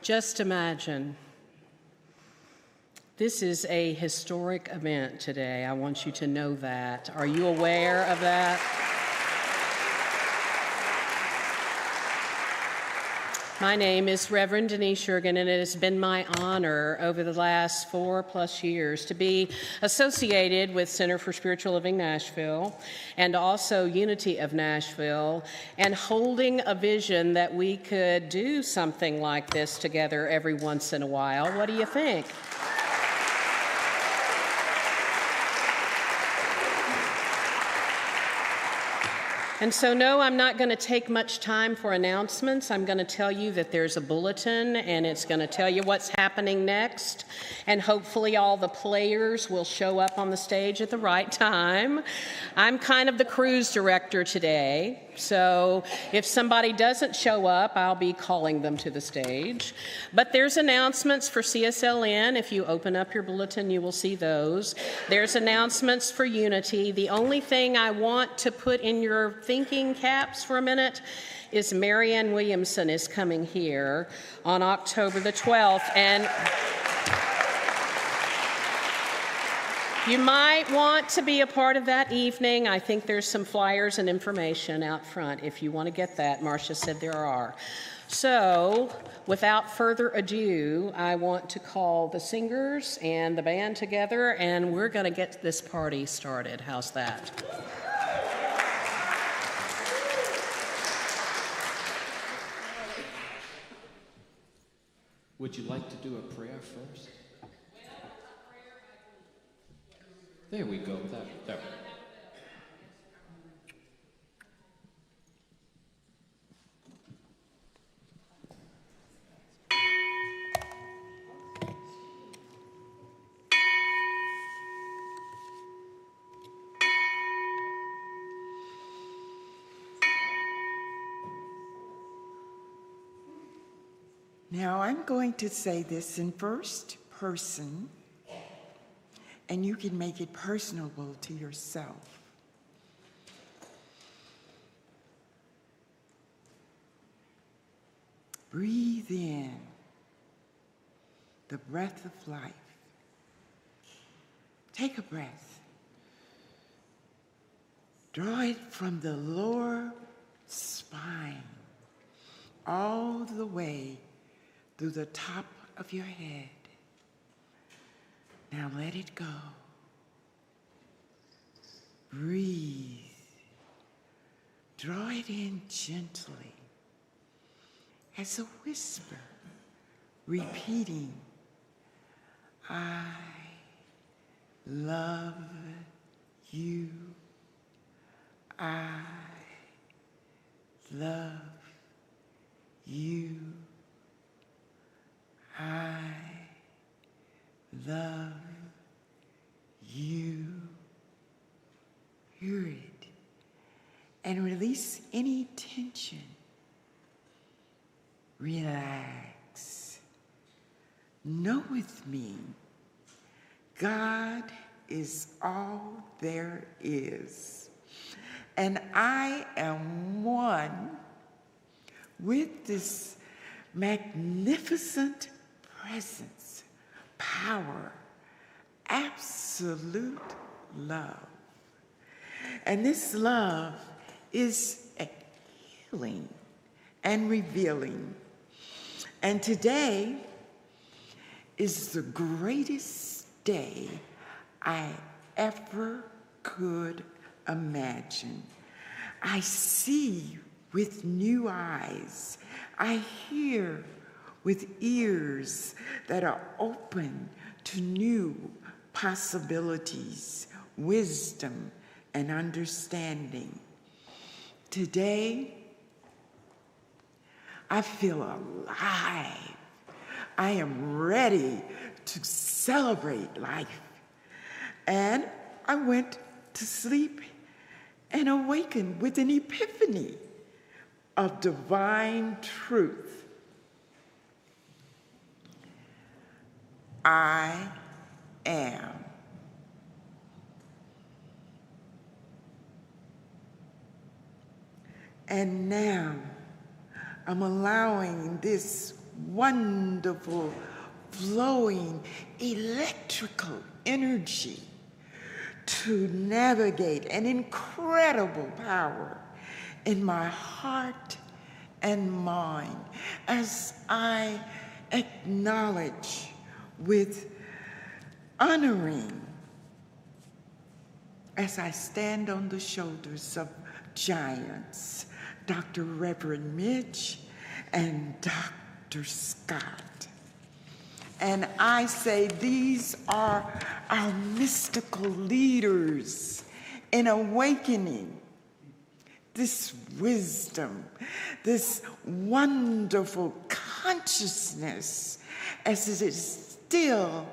Just imagine. This is a historic event today. I want you to know that. Are you aware of that? My name is Reverend Denise Shergan, and it has been my honor over the last 4+ years to be associated with Center for Spiritual Living Nashville and also Unity of Nashville, and holding a vision that we could do something like this together every once in a while. What do you think? And so, no, I'm not going to take much time for announcements. I'm going to tell you that there's a bulletin, and it's going to tell you what's happening next. And hopefully all the players will show up on the stage at the right time. I'm kind of the cruise director today. So if somebody doesn't show up, I'll be calling them to the stage. But there's announcements for CSLN. If you open up your bulletin, you will see those. There's announcements for Unity. The only thing I want to put in your thinking caps for a minute is Marianne Williamson is coming here on October the 12th. And you might want to be a part of that evening. I think there's some flyers and information out front if you want to get that. Marcia said there are. So, without further ado, I want to call the singers and the band together, and we're going to get this party started. How's that? Would you like to do a prayer first? There we go. There. Now I'm going to say this in first person, and you can make it personable to yourself. Breathe in the breath of life. Take a breath. Draw it from the lower spine all the way through the top of your head. Now let it go. Breathe. Draw it in gently as a whisper, repeating, I love you. I love you. I love you. Hear it and release any tension. Relax. Know with me, God is all there is, and I am one with this magnificent presence, power, absolute love. And this love is healing and revealing. And today is the greatest day I ever could imagine. I see with new eyes. I hear with ears that are open to new possibilities, wisdom, and understanding. Today, I feel alive. I am ready to celebrate life. And I went to sleep and awakened with an epiphany of divine truth. I am. And now I'm allowing this wonderful, flowing, electrical energy to navigate an incredible power in my heart and mind as I acknowledge with honoring as I stand on the shoulders of giants, Dr. Reverend Mitch and Dr. Scott. And I say these are our mystical leaders in awakening this wisdom, this wonderful consciousness as it is still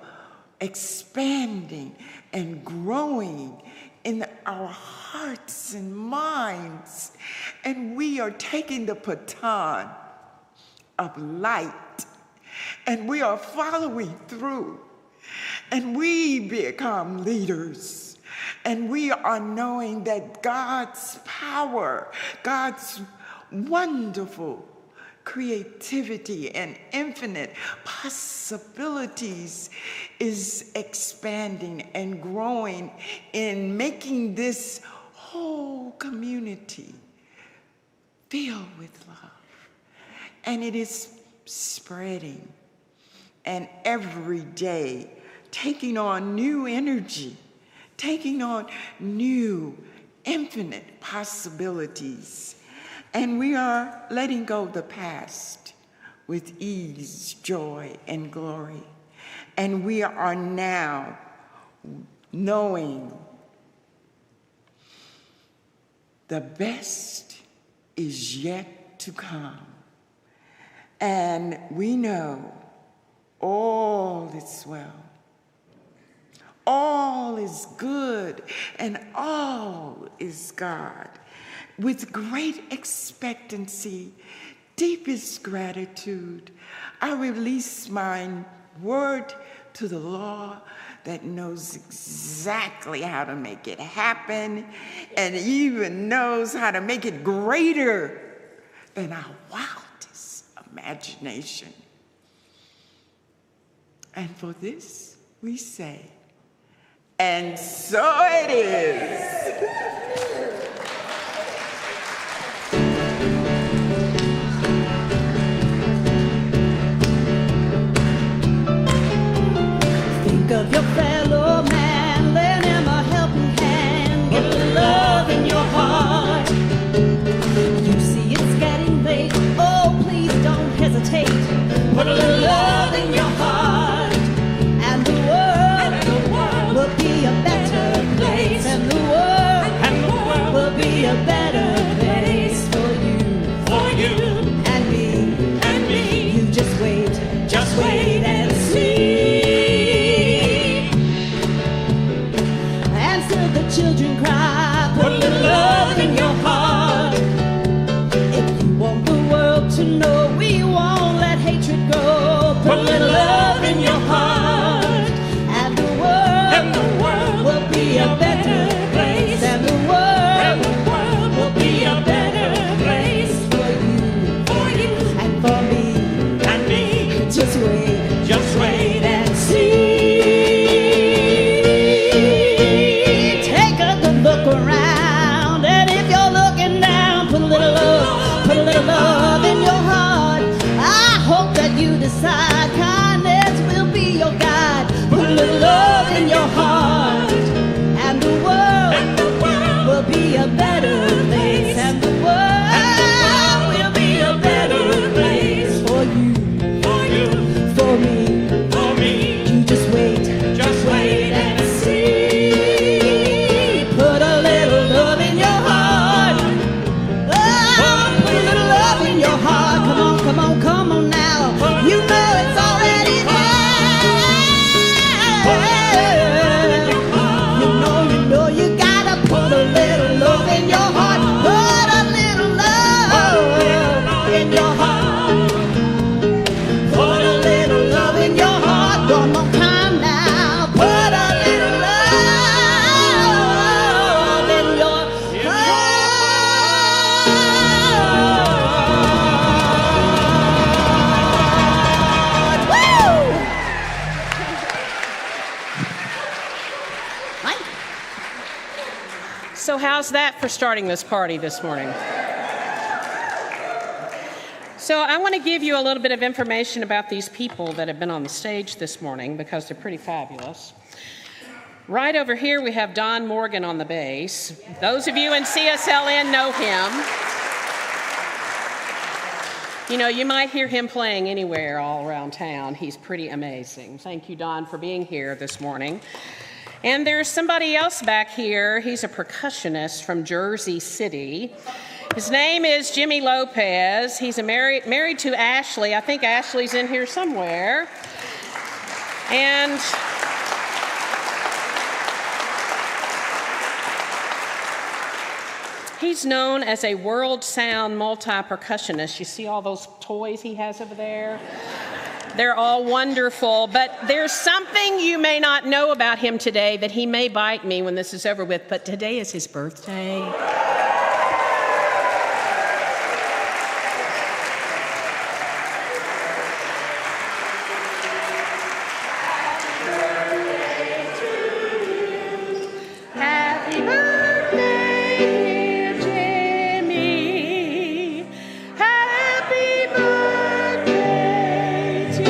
expanding and growing in our hearts and minds. And we are taking the baton of light and we are following through and we become leaders. And we are knowing that God's power, God's wonderful creativity and infinite possibilities is expanding and growing in making this whole community filled with love. And it is spreading and every day taking on new energy, taking on new infinite possibilities. And we are letting go of the past with ease, joy, and glory. And we are now knowing the best is yet to come. And we know all is well. All is good and all is God. With great expectancy, deepest gratitude, I release my word to the law that knows exactly how to make it happen and even knows how to make it greater than our wildest imagination. And for this we say, and so it is. Think of your fellow man, lend him a helping hand, get a little love in your heart. You see it's getting late, oh please don't hesitate, put a little love in your heart, and the world will be a better place, and the world will be a better place for you and me. You just wait and see. Children cry, put a little love in your heart. If you want the world to know we won't let hatred grow, put a little love in your heart, and the world will be a better place, and the world will be a better place for you and for me. Just wait and see. Around, and if you're looking down, put a little love in your heart. I hope that you decide kind So how's that for starting this party this morning? So I want to give you a little bit of information about these people that have been on the stage this morning because they're pretty fabulous. Right over here we have Don Morgan on the bass. Those of you in CSLN know him. You know, you might hear him playing anywhere all around town. He's pretty amazing. Thank you, Don, for being here this morning. And there's somebody else back here. He's a percussionist from Jersey City. His name is Jimmy Lopez. He's married to Ashley. I think Ashley's in here somewhere. And he's known as a world sound multi-percussionist. You see all those toys he has over there? They're all wonderful, but there's something you may not know about him today that he may bite me when this is over with, but today is his birthday. Happy birthday, dear Jimmie. Happy birthday to you.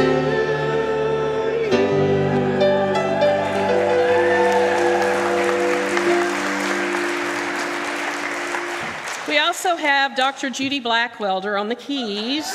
We also have Dr. Judy Blackwelder on the keys.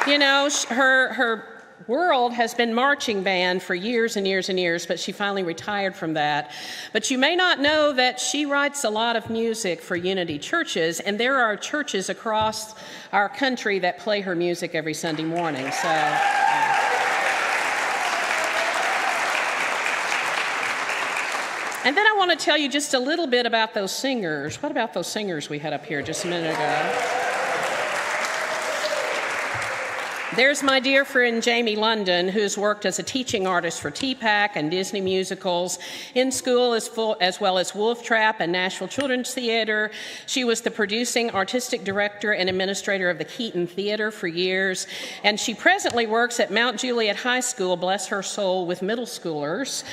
You know, her world has been marching band for years and years and years, but she finally retired from that. But you may not know that she writes a lot of music for Unity churches, and there are churches across our country that play her music every Sunday morning. So. And then I want to tell you just a little bit about those singers. What about those singers we had up here just a minute ago? There's my dear friend Jamie London, who's worked as a teaching artist for TPAC and Disney musicals, in school as well as Wolf Trap and Nashville Children's Theater. She was the producing artistic director and administrator of the Keaton Theater for years, and she presently works at Mount Juliet High School, bless her soul, with middle schoolers,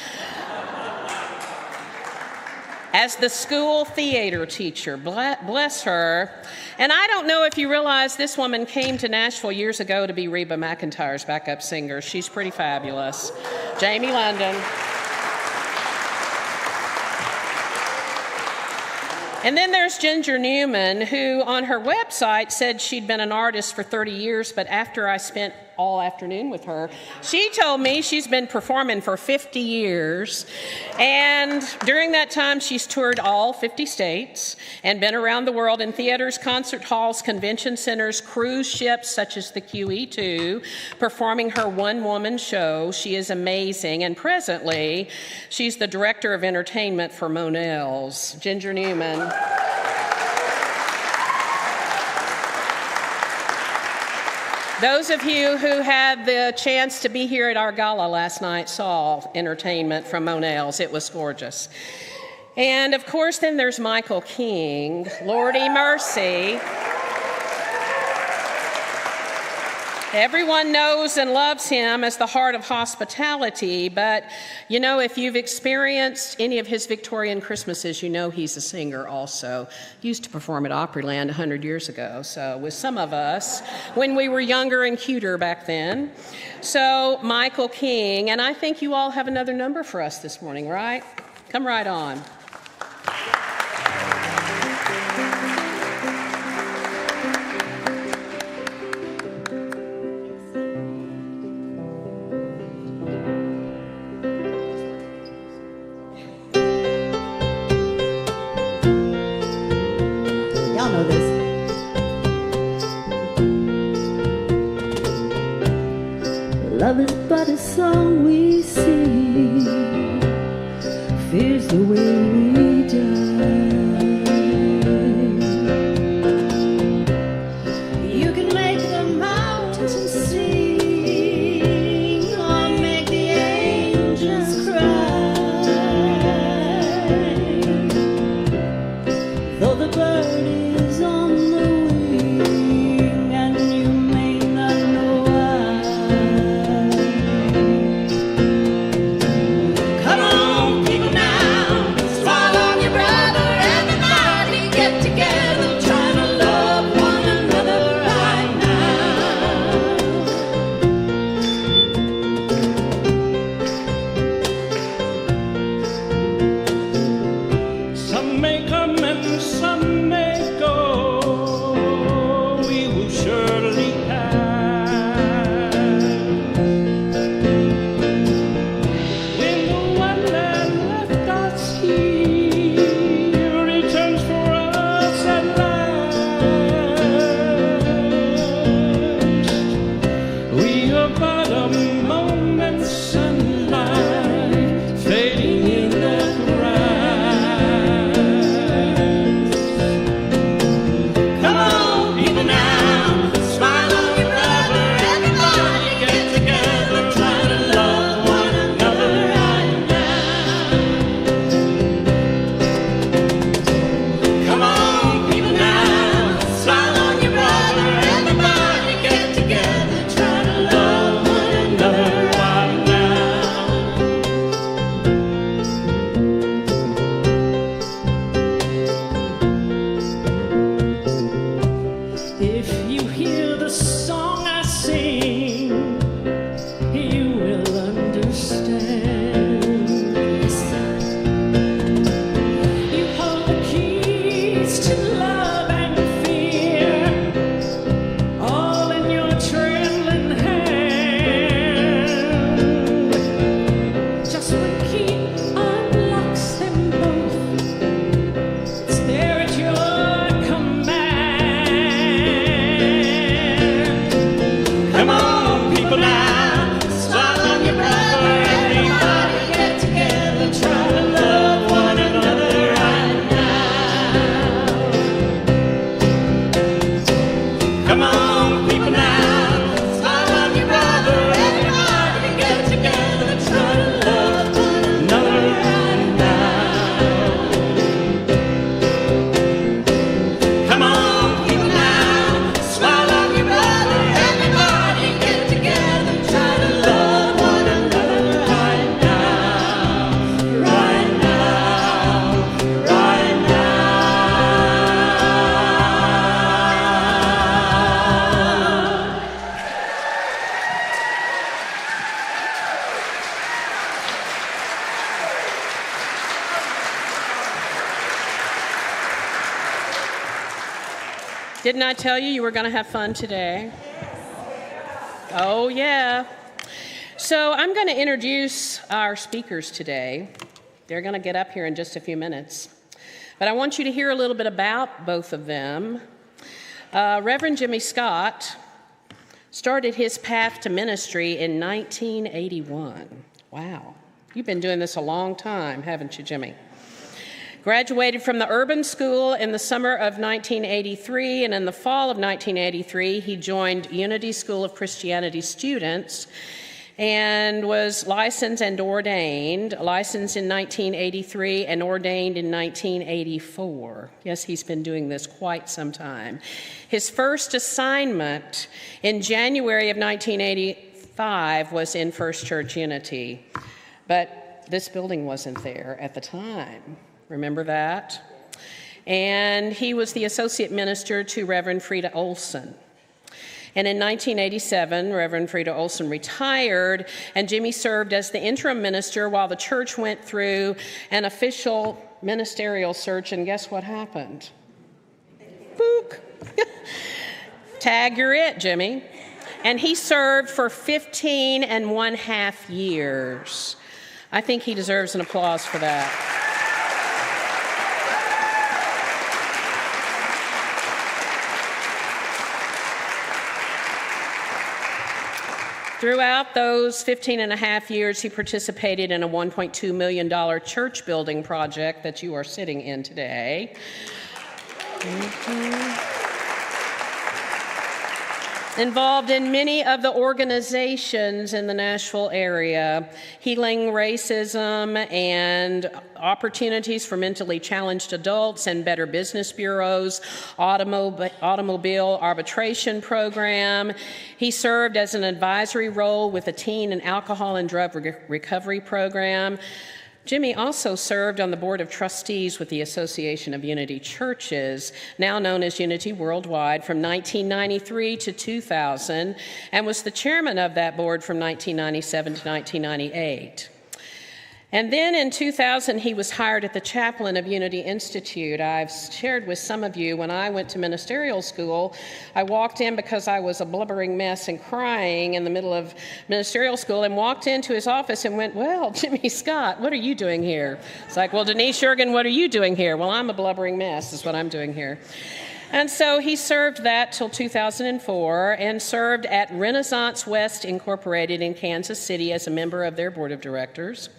as the school theater teacher. Bless her. And I don't know if you realize this woman came to Nashville years ago to be Reba McEntire's backup singer. She's pretty fabulous. Jamie London. And then there's Ginger Newman, who on her website said she'd been an artist for 30 years, but after I spent all afternoon with her, she told me she's been performing for 50 years. And during that time, she's toured all 50 states and been around the world in theaters, concert halls, convention centers, cruise ships such as the QE2, performing her one-woman show. She is amazing. And presently, she's the director of entertainment for Monell's. Ginger Newman. Those of you who had the chance to be here at our gala last night saw entertainment from Monell's. It was gorgeous. And of course, then there's Michael King, Lordy mercy. Everyone knows and loves him as the heart of hospitality, but you know, if you've experienced any of his Victorian Christmases, you know he's a singer also. He used to perform at Opryland 100 years ago, so with some of us, when we were younger and cuter back then. So, Michael King, and I think you all have another number for us this morning, right? Come right on. Love is but a song we sing, fear's the way we die. You can make the mountains sing or make the angels cry. Though the bird is on the wing and you may not know why. Didn't I tell you were going to have fun today? Oh, yeah. So I'm going to introduce our speakers today. They're going to get up here in just a few minutes. But I want you to hear a little bit about both of them. Reverend Jimmie Scott started his path to ministry in 1981. Wow. You've been doing this a long time, haven't you, Jimmie? Graduated from the urban school in the summer of 1983, and in the fall of 1983, he joined Unity School of Christianity students and was licensed and ordained, licensed in 1983 and ordained in 1984. Yes, he's been doing this quite some time. His first assignment in January of 1985 was in First Church Unity, but this building wasn't there at the time. Remember that? And he was the associate minister to Reverend Frida Olson. And in 1987, Reverend Frida Olson retired, and Jimmie served as the interim minister while the church went through an official ministerial search, and guess what happened? Book. Tag, you're it, Jimmie. And he served for 15.5 years. I think he deserves an applause for that. Throughout those 15.5 years, he participated in a $1.2 million church building project that you are sitting in today. Involved in many of the organizations in the Nashville area, healing racism and opportunities for mentally challenged adults and Better Business Bureau's automobile arbitration program. He served as an advisory role with the Teen and Alcohol and Drug Recovery Program. Jimmie also served on the Board of Trustees with the Association of Unity Churches, now known as Unity Worldwide, from 1993 to 2000, and was the chairman of that board from 1997 to 1998. And then in 2000, he was hired at the chaplain of Unity Institute. I've shared with some of you when I went to ministerial school, I walked in because I was a blubbering mess and crying in the middle of ministerial school, and walked into his office and went, well, Jimmie Scott, what are you doing here? It's like, well, Denise Jurgen, what are you doing here? Well, I'm a blubbering mess is what I'm doing here. And so he served that till 2004 and served at Renaissance West Incorporated in Kansas City as a member of their board of directors.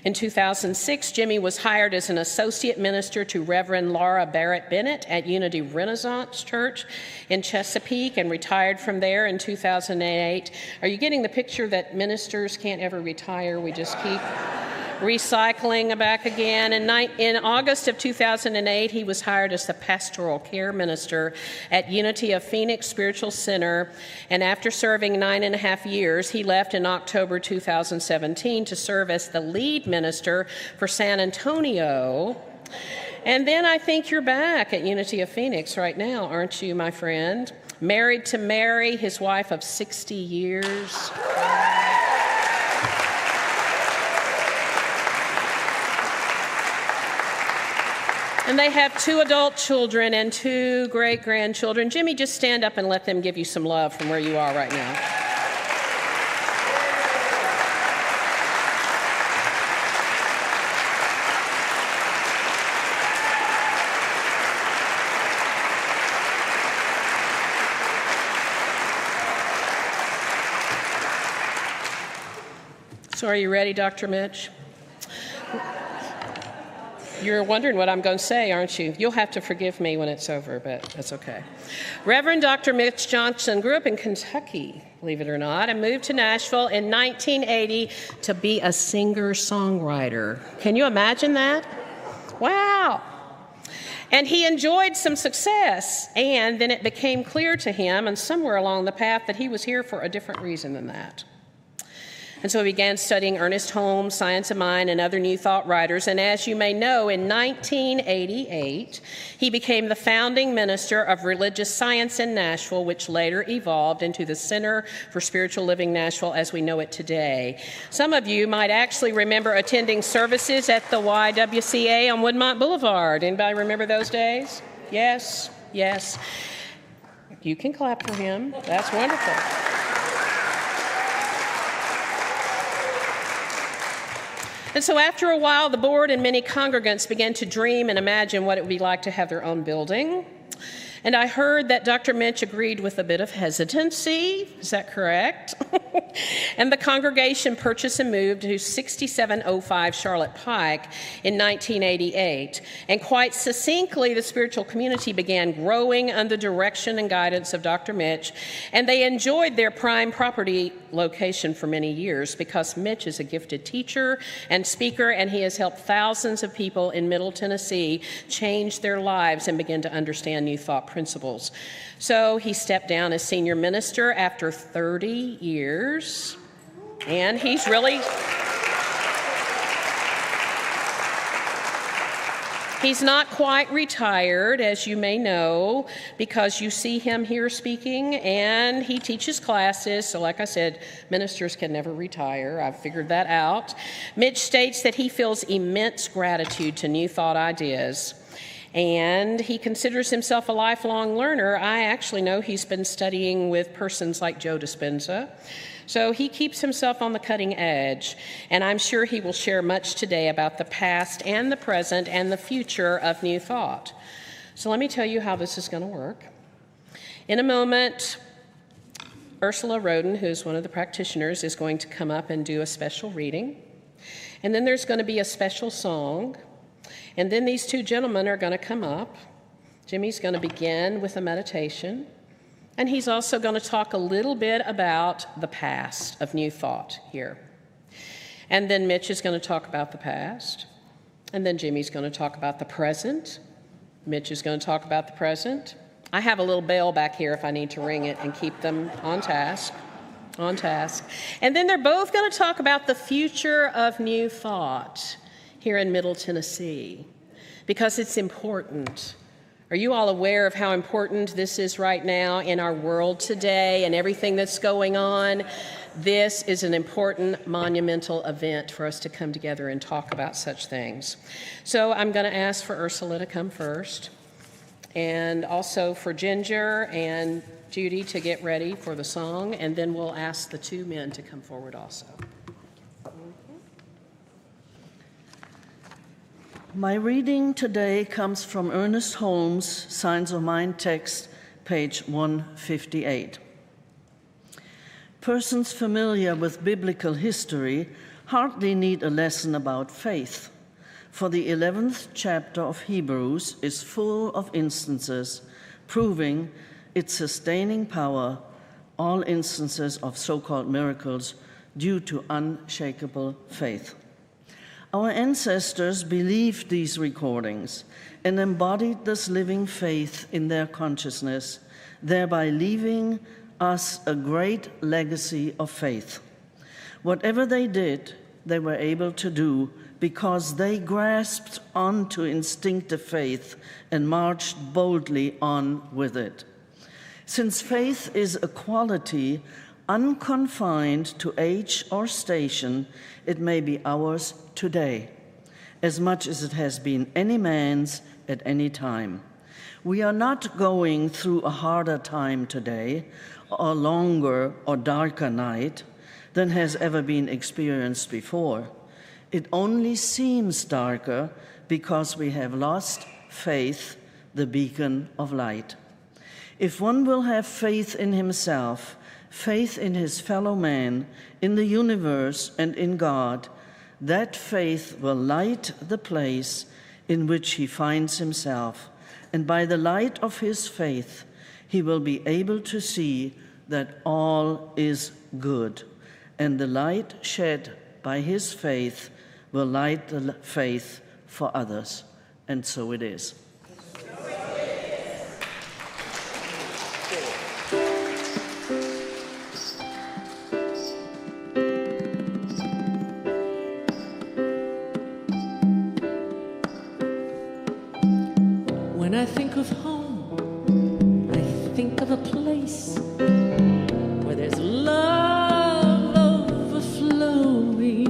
In 2006, Jimmie was hired as an associate minister to Reverend Laura Barrett Bennett at Unity Renaissance Church in Chesapeake and retired from there in 2008. Are you getting the picture that ministers can't ever retire? We just keep recycling back again. In August of 2008, he was hired as the pastoral care minister at Unity of Phoenix Spiritual Center, and after serving 9.5 years, he left in October 2017 to serve as the lead minister for San Antonio. And then I think you're back at Unity of Phoenix right now, aren't you, my friend? Married to Mary, his wife of 60 years. And they have 2 adult children and 2 great-grandchildren. Jimmie, just stand up and let them give you some love from where you are right now. So are you ready, Dr. Mitch? You're wondering what I'm going to say, aren't you? You'll have to forgive me when it's over, but that's okay. Reverend Dr. Mitch Johnson grew up in Kentucky, believe it or not, and moved to Nashville in 1980 to be a singer-songwriter. Can you imagine that? Wow. And he enjoyed some success, and then it became clear to him, and somewhere along the path, that he was here for a different reason than that. And so he began studying Ernest Holmes, Science of Mind, and other New Thought writers. And as you may know, in 1988, he became the founding minister of religious science in Nashville, which later evolved into the Center for Spiritual Living Nashville as we know it today. Some of you might actually remember attending services at the YWCA on Woodmont Boulevard. Anybody remember those days? Yes, yes. You can clap for him. That's wonderful. And so after a while, the board and many congregants began to dream and imagine what it would be like to have their own building. And I heard that Dr. Mitch agreed with a bit of hesitancy. Is that correct? And the congregation purchased and moved to 6705 Charlotte Pike in 1988. And quite succinctly, the spiritual community began growing under the direction and guidance of Dr. Mitch. And they enjoyed their prime property location for many years because Mitch is a gifted teacher and speaker, and he has helped thousands of people in Middle Tennessee change their lives and begin to understand New Thought principles. So he stepped down as senior minister after 30 years, and he's really... He's not quite retired, as you may know, because you see him here speaking, and he teaches classes. So like I said, ministers can never retire. I've figured that out. Mitch states that he feels immense gratitude to New Thought ideas, and he considers himself a lifelong learner. I actually know he's been studying with persons like Joe Dispenza. So he keeps himself on the cutting edge, and I'm sure he will share much today about the past and the present and the future of New Thought. So let me tell you how this is going to work. In a moment, Ursula Roden, who's one of the practitioners, is going to come up and do a special reading. And then there's going to be a special song. And then these two gentlemen are going to come up. Jimmie's going to begin with a meditation. And he's also going to talk a little bit about the past of New Thought here. And then Mitch is going to talk about the past. And then Jimmie's going to talk about the present. Mitch is going to talk about the present. I have a little bell back here if I need to ring it and keep them on task. And then they're both going to talk about the future of New Thought here in Middle Tennessee, because it's important. Are you all aware of how important this is right now in our world today and everything that's going on? This is an important, monumental event for us to come together and talk about such things. So I'm going to ask for Ursula to come first, and also for Ginger and Judy to get ready for the song, and then we'll ask the two men to come forward also. My reading today comes from Ernest Holmes' Signs of Mind text, page 158. Persons familiar with biblical history hardly need a lesson about faith, for the 11th chapter of Hebrews is full of instances proving its sustaining power, all instances of so-called miracles due to unshakable faith. Our ancestors believed these recordings and embodied this living faith in their consciousness, thereby leaving us a great legacy of faith. Whatever they did, they were able to do because they grasped onto instinctive faith and marched boldly on with it. Since faith is a quality unconfined to age or station, it may be ours today, as much as it has been any man's at any time. We are not going through a harder time today, or a longer or darker night than has ever been experienced before. It only seems darker because we have lost faith, the beacon of light. If one will have faith in himself, faith in his fellow man, in the universe, and in God, that faith will light the place in which he finds himself, and by the light of his faith, he will be able to see that all is good, and the light shed by his faith will light the faith for others, and so it is. When I think of home, I think of a place where there's love overflowing.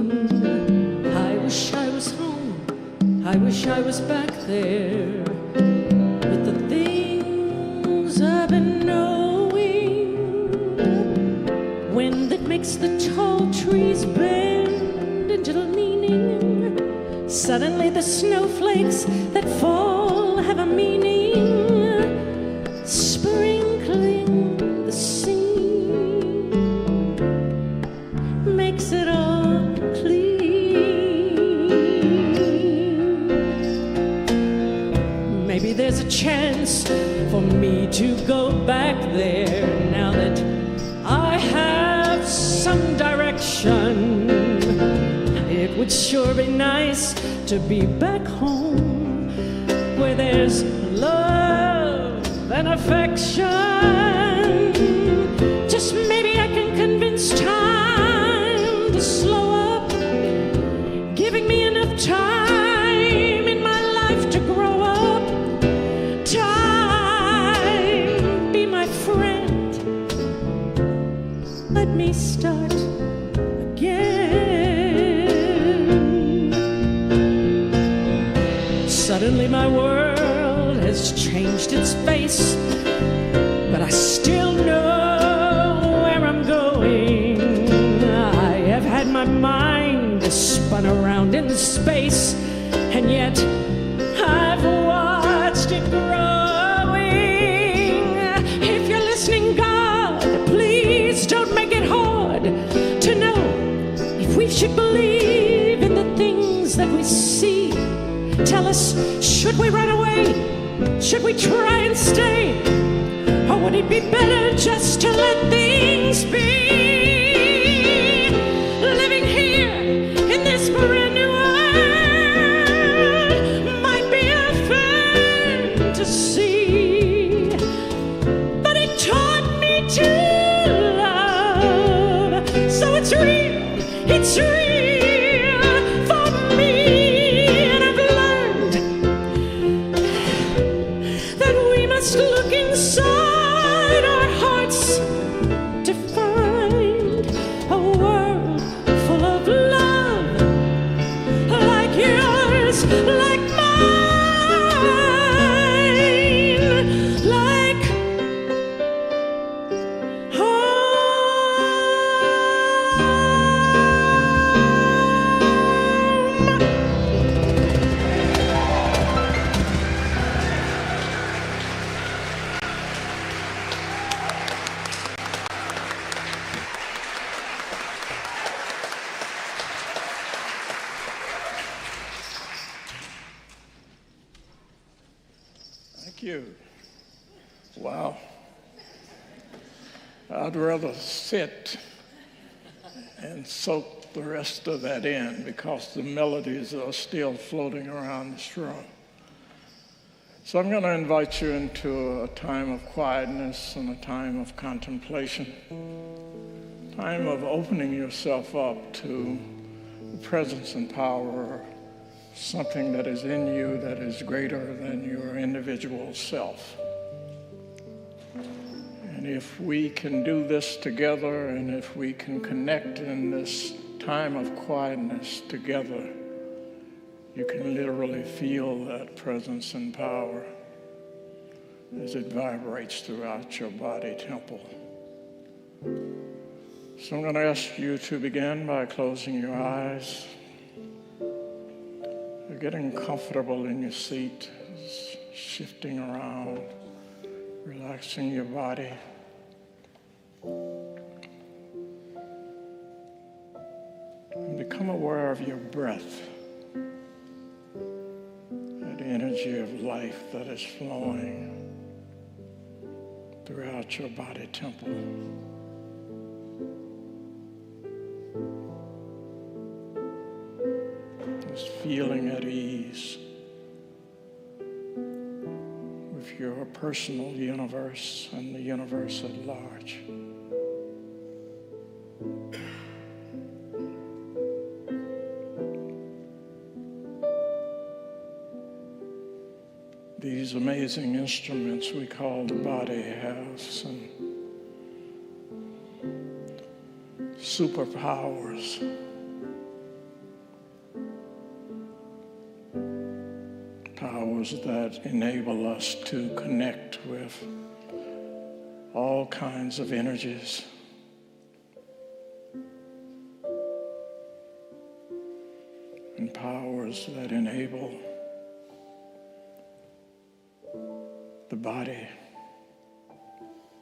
I wish I was home, I wish I was back there with the things I've been knowing. trees bend into leaning. Suddenly the snowflakes that fall have a meaning, sprinkling the sea makes it all clean. Maybe there's a chance for me to go back there now that I have some direction. It would sure be nice to be back home where there's love and affection. Just maybe I can convince time to slow up, giving me enough time in my life to grow up. Time, be my friend. Let me start again. Suddenly my world has changed its face, but I still know where I'm going. I have had my mind spun around in space, and yet I've watched it growing. If you're listening, God, please don't make it hard to know if we should believe in the things that we see. Tell us, should we run away? Should we try and stay? Or would it be better just to let things be? Living here in this brand new world might be a fantasy, but it taught me to love. So it's real, it's real for me. And I've learned that we must look inside our hearts to find a world full of love, like yours, like mine, like home. Thank you. Wow. I'd rather sit and soak the rest of that in because the melodies are still floating around this room. So I'm going to invite you into a time of quietness and a time of contemplation, time of opening yourself up to the presence and power of something that is in you that is greater than your individual self. And if we can do this together, and if we can connect in this time of quietness together, you can literally feel that presence and power as it vibrates throughout your body temple. So I'm going to ask you to begin by closing your eyes. You're getting comfortable in your seat, shifting around, relaxing your body. And become aware of your breath, that energy of life that is flowing throughout your body temple. Just feeling at ease with your personal universe and the universe at large. These amazing instruments we call the body have some superpowers. Powers that enable us to connect with all kinds of energies those that enable the body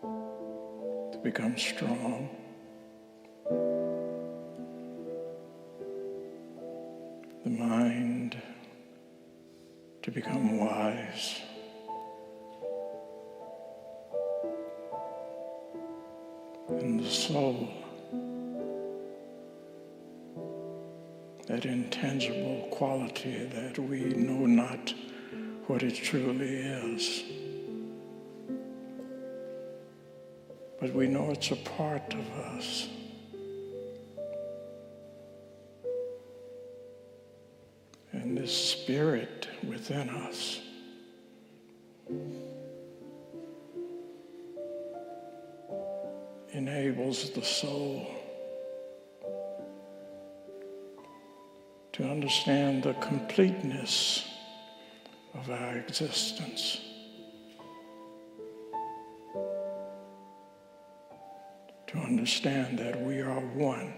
to become strong, the mind to become wise, and the soul, that intangible quality that we know not what it truly is, but we know it's a part of us. And this spirit within us enables the soul to understand the completeness of our existence, to understand that we are one,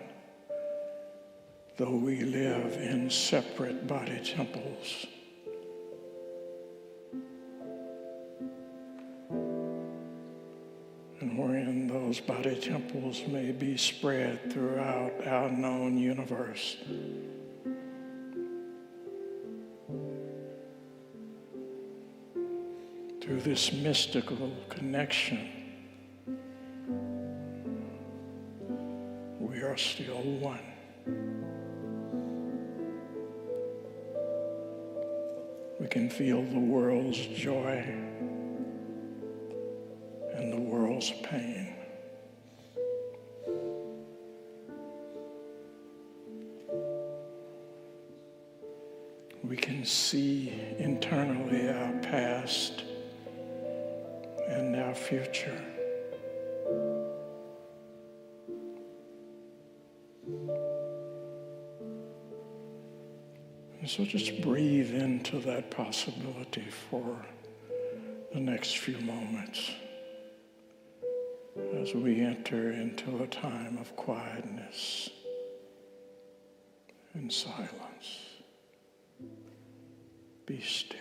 though we live in separate body temples. And wherein those body temples may be spread throughout our known universe, through this mystical connection, we are still one. We can feel the world's joy and the world's pain. We can see internally our past and our future. And so just breathe into that possibility for the next few moments as we enter into a time of quietness and silence. Be still.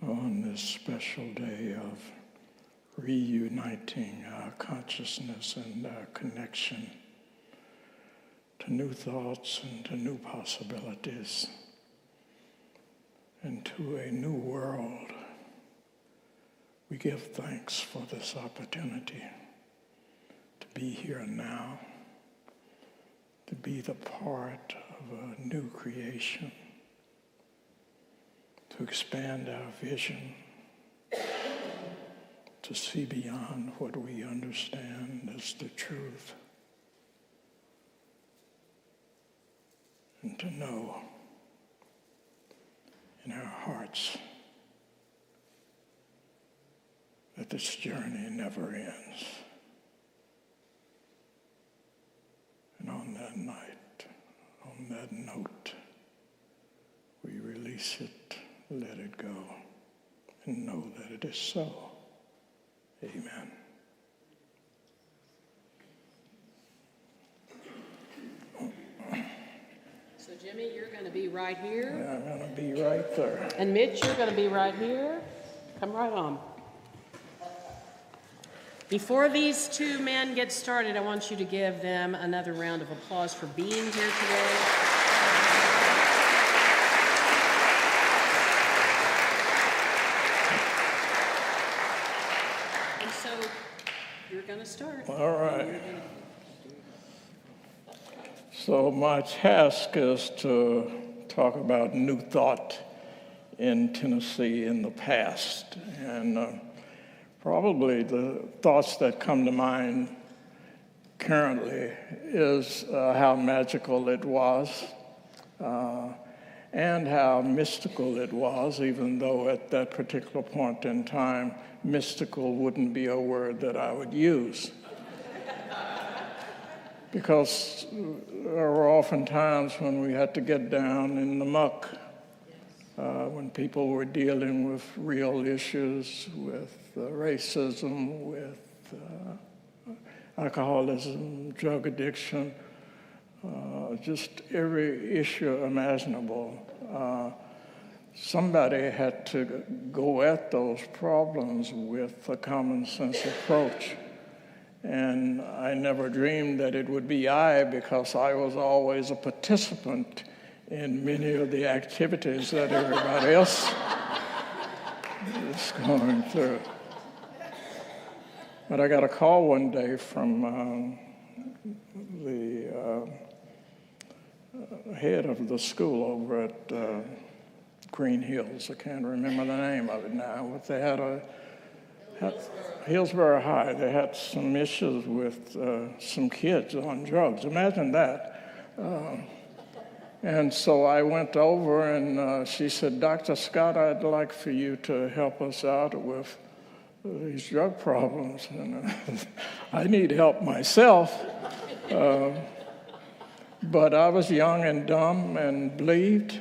on this special day of reuniting our consciousness and our connection to new thoughts and to new possibilities and to a new world. We give thanks for this opportunity to be here now, to be the part of a new creation, to expand our vision, to see beyond what we understand as the truth, and to know in our hearts that this journey never ends. And on that night, on that note, we release it, let it go, and know that it is so. Amen. So Jimmie, you're going to be right here. Yeah, I'm going to be right there. And Mitch, you're going to be right here. Come right on. Before these two men get started, I want you to give them another round of applause for being here today. And so you're going to start. All right. So my task is to talk about new thought in Tennessee in the past. And probably the thoughts that come to mind currently is how magical it was and how mystical it was, even though at that particular point in time, mystical wouldn't be a word that I would use. Because there were often times when we had to get down in the muck, when people were dealing with real issues, with racism, with alcoholism, drug addiction, just every issue imaginable. Somebody had to go at those problems with a common sense approach. And I never dreamed that it would be I, because I was always a participant in many of the activities that everybody else is going through. But I got a call one day from the head of the school over at Green Hills. I can't remember the name of it now, but they had Hillsborough High. They had some issues with some kids on drugs. Imagine that. And so I went over, and she said, Dr. Scott, I'd like for you to help us out with these drug problems. And I need help myself. But I was young and dumb and believed.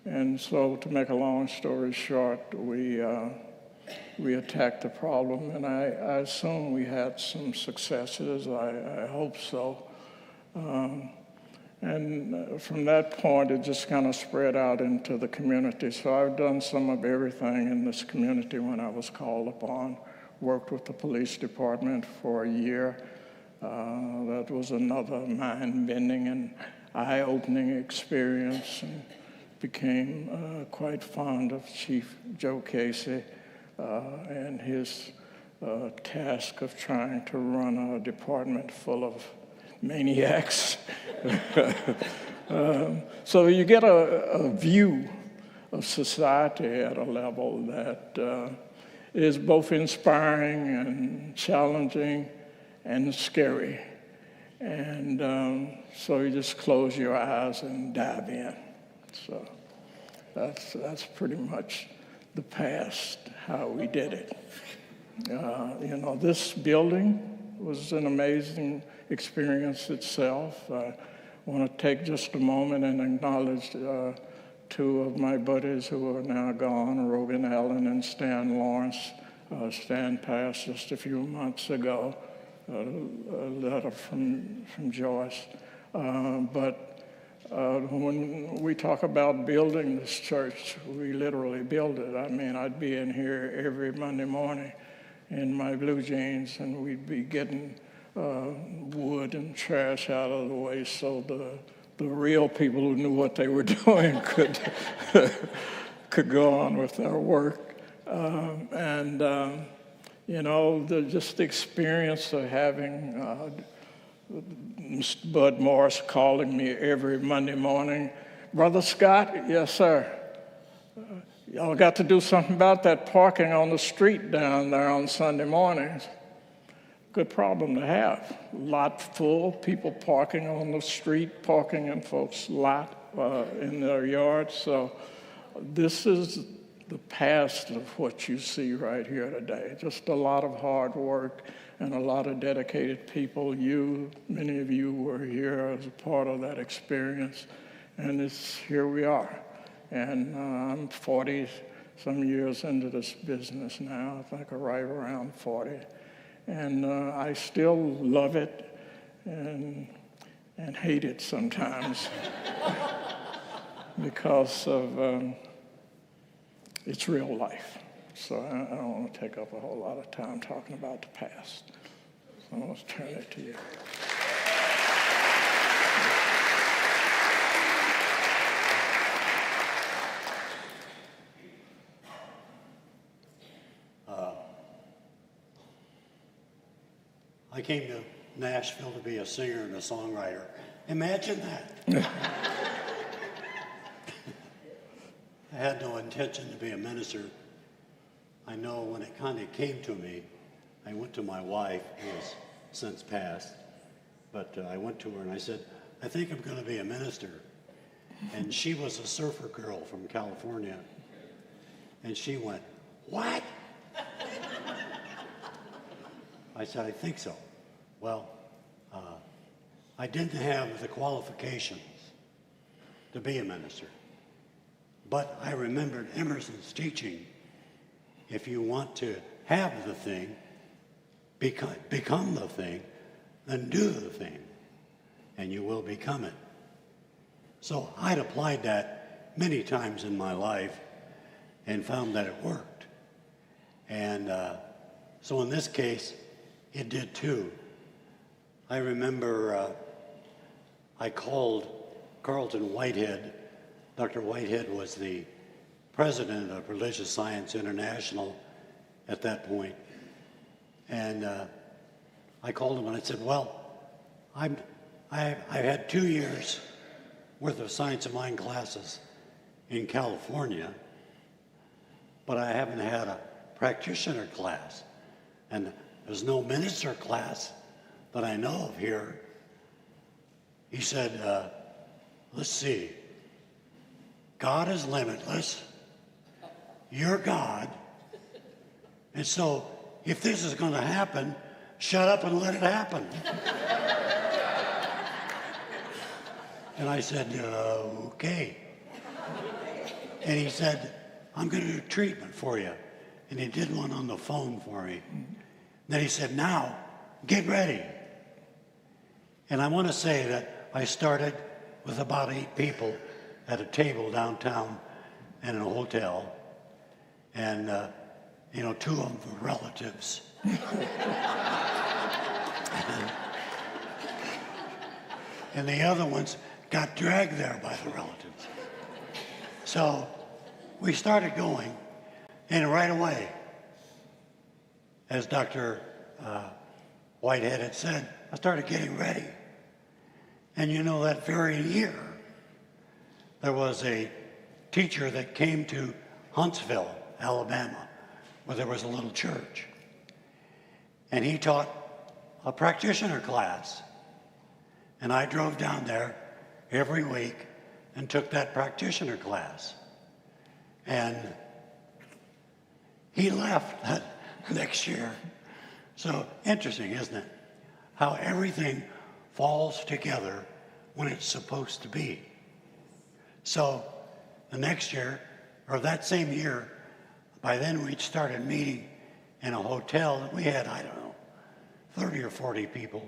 And so to make a long story short, we attacked the problem, and I assume we had some successes. I hope so. And from that point, it just kind of spread out into the community. So I've done some of everything in this community when I was called upon. Worked with the police department for a year. That was another mind-bending and eye-opening experience, and became quite fond of Chief Joe Casey and his task of trying to run a department full of maniacs. So you get a view of society at a level that is both inspiring and challenging and scary. And so you just close your eyes and dive in. So that's pretty much the past, how we did it. This building was an amazing experience itself. I want to take just a moment and acknowledge two of my buddies who are now gone, Rogan Allen and Stan Lawrence. Stan passed just a few months ago, a letter from Joyce. But When we talk about building this church, we literally build it. I mean, I'd be in here every Monday morning in my blue jeans, and we'd be getting wood and trash out of the way so the real people who knew what they were doing could go on with their work. Just the experience of having Bud Morris calling me every Monday morning, "Brother Scott," "Yes, sir. Y'all got to do something about that parking on the street down there on Sunday mornings." Good problem to have. Lot full, people parking on the street, parking in folks' lot in their yards. So this is the past of what you see right here today. Just a lot of hard work and a lot of dedicated people. Many of you were here as a part of that experience, and here we are. And I'm 40 some years into this business now, I think right around 40. And I still love it and hate it sometimes because of it's real life. So I don't want to take up a whole lot of time talking about the past. So I'm going to turn it to you. I came to Nashville to be a singer and a songwriter. Imagine that. I had no intention to be a minister. I know when it kind of came to me, I went to my wife, who has since passed, but I went to her and I said, "I think I'm going to be a minister." And she was a surfer girl from California. And she went, "What?" I said, "I think so." Well, I didn't have the qualifications to be a minister. But I remembered Emerson's teaching, if you want to have the thing, become the thing, then do the thing, and you will become it. So I'd applied that many times in my life and found that it worked. And so in this case, it did too. I remember I called Carlton Whitehead. Dr. Whitehead was the president of Religious Science International at that point. And I called him and I said, "Well, I've had 2 years worth of Science of Mind classes in California, but I haven't had a practitioner class. And there's no minister class that I know of here." He said, "Let's see. God is limitless. You're God. And so if this is going to happen, shut up and let it happen." And I said, "Okay." And he said, "I'm going to do treatment for you." And he did one on the phone for me. Then he said, "Now, get ready." And I want to say that I started with about 8 people at a table downtown and in a hotel. And, 2 of them were relatives. And the other ones got dragged there by the relatives. So we started going, and right away, as Dr. Whitehead had said, I started getting ready. And that very year, there was a teacher that came to Huntsville, Alabama, where there was a little church. And he taught a practitioner class. And I drove down there every week and took that practitioner class. And he left that next year. So interesting, isn't it? How everything falls together when it's supposed to be. So the next year, or that same year, by then we'd started meeting in a hotel. We had, 30 or 40 people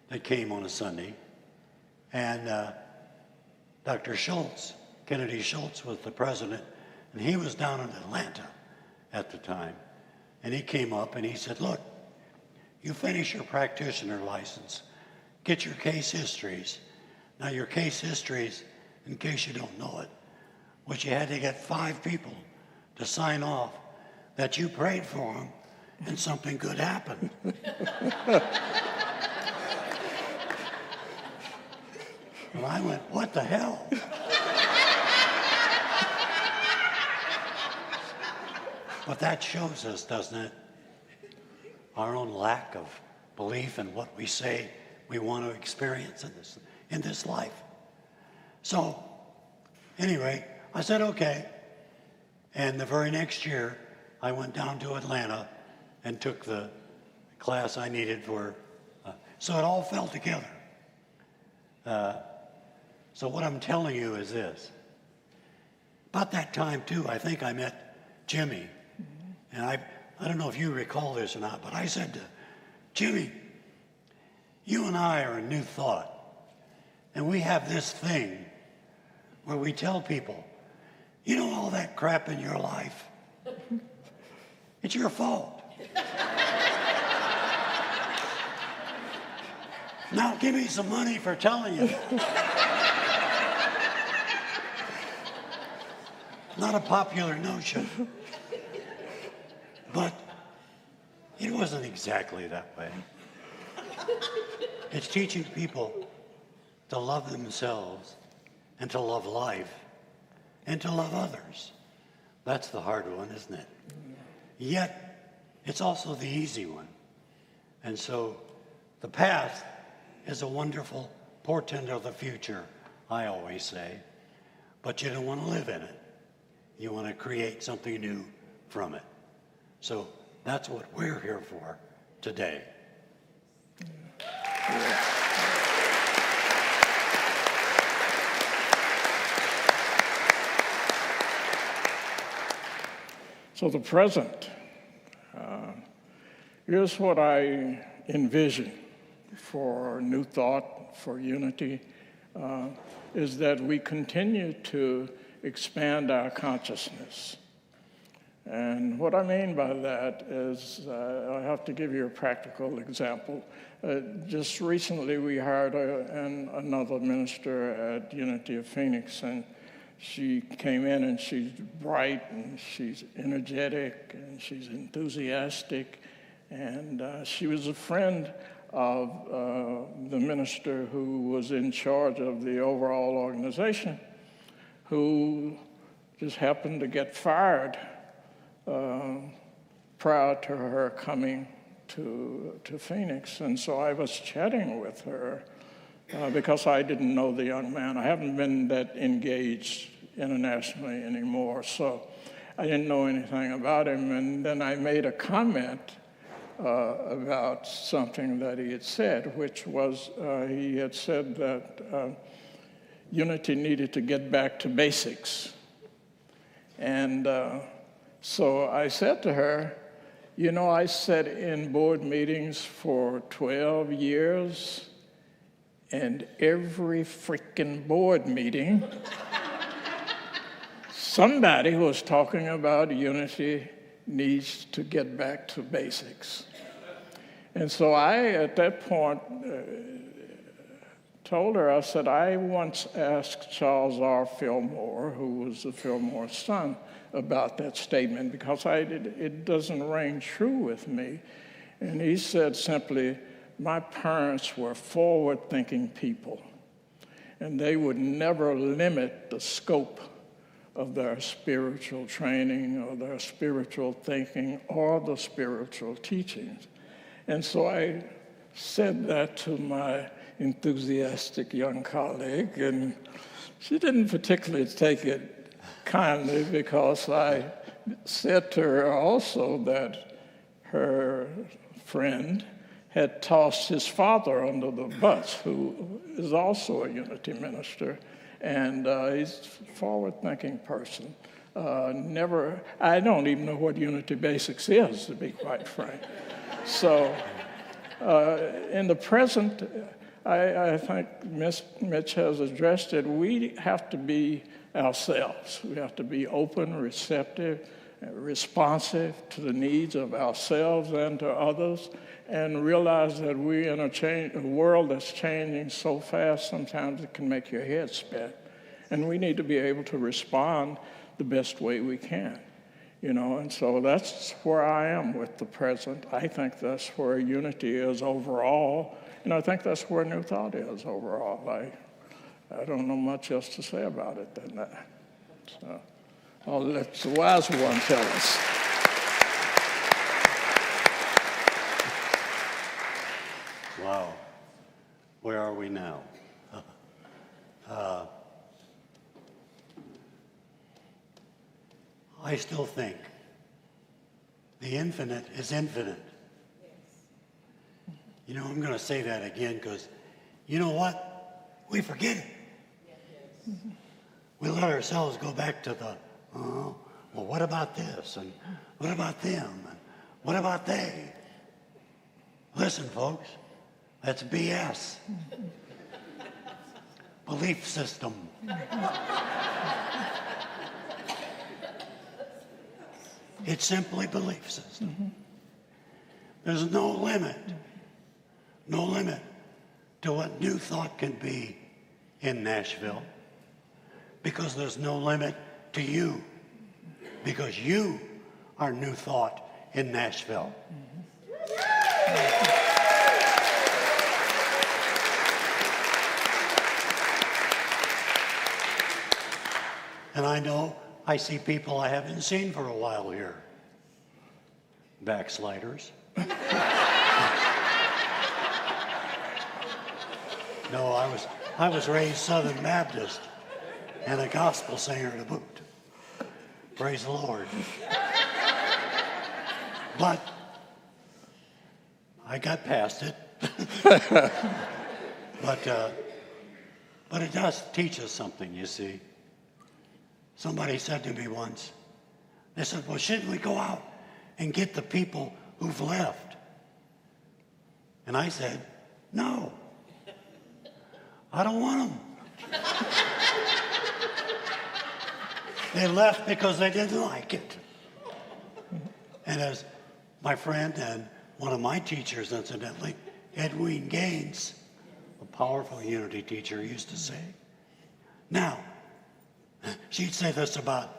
that came on a Sunday. And Dr. Schultz, Kennedy Schultz, was the president, and he was down in Atlanta at the time. And he came up and he said, look, you finish your practitioner license, get your case histories. Now your case histories, in case you don't know it, was you had to get 5 people to sign off that you prayed for them and something good happened. And I went, what the hell? But that shows us, doesn't it, our own lack of belief in what we say we want to experience in this life. So, anyway, I said, okay. And the very next year, I went down to Atlanta and took the class I needed for, so it all fell together. So what I'm telling you is this. About that time, too, I think I met Jimmie. And I don't know if you recall this or not, but I said to Jimmie, you and I are a new thought. And we have this thing where we tell people, you know all that crap in your life? It's your fault. Now give me some money for telling you. Not a popular notion. But it wasn't exactly that way. It's teaching people to love themselves and to love life and to love others. That's the hard one, isn't it? Yet, it's also the easy one. And so, the past is a wonderful portent of the future, I always say. But you don't want to live in it. You want to create something new from it. So that's what we're here for today. So the present, here's what I envision for New Thought, for Unity, is that we continue to expand our consciousness. And what I mean by that is, I have to give you a practical example. Just recently we hired another minister at Unity of Phoenix, and she came in and she's bright and she's energetic and she's enthusiastic, and she was a friend of the minister who was in charge of the overall organization, who just happened to get fired prior to her coming to Phoenix. And so I was chatting with her because I didn't know the young man. I haven't been that engaged internationally anymore, so I didn't know anything about him. And then I made a comment about something that he had said, which was he had said that Unity needed to get back to basics. And so I said to her, you know, I sat in board meetings for 12 years, and every freaking board meeting, somebody was talking about Unity needs to get back to basics. And so I, at that point, told her, I said, I once asked Charles R. Fillmore, who was the Fillmore son, about that statement because it doesn't ring true with me. And he said simply, my parents were forward-thinking people, and they would never limit the scope of their spiritual training or their spiritual thinking or the spiritual teachings. And so I said that to my enthusiastic young colleague, and she didn't particularly take it kindly because I said to her also that her friend had tossed his father under the bus, who is also a Unity minister, and he's a forward-thinking person. I don't even know what Unity Basics is, to be quite frank. So in the present, I think Mitch has addressed it. We have to be ourselves. We have to be open, receptive, responsive to the needs of ourselves and to others, and realize that we're in a world that's changing so fast, sometimes it can make your head spin. And we need to be able to respond the best way we can, and so that's where I am with the present. I think that's where unity is overall, and I think that's where New Thought is overall. I don't know much else to say about it than that. So I'll let the wise one tell us. Wow. Where are we now? I still think the infinite is infinite. I'm going to say that again because you know what? We forget it. We let ourselves go back to the, well, what about this? And what about them? And what about they? Listen, folks, that's BS. Belief system. It's simply belief system. There's no limit to what New Thought can be in Nashville, because there's no limit to you, because you are New Thought in Nashville. And I know I see people I haven't seen for a while here. Backsliders. No, I was raised Southern Baptist and a gospel singer to boot. Praise the Lord. But I got past it. But it does teach us something, you see. Somebody said to me once, they said, well, shouldn't we go out and get the people who've left? And I said, no, I don't want them. They left because they didn't like it. And as my friend and one of my teachers, incidentally, Edwin Gaines, a powerful unity teacher, used to say, now, she'd say this about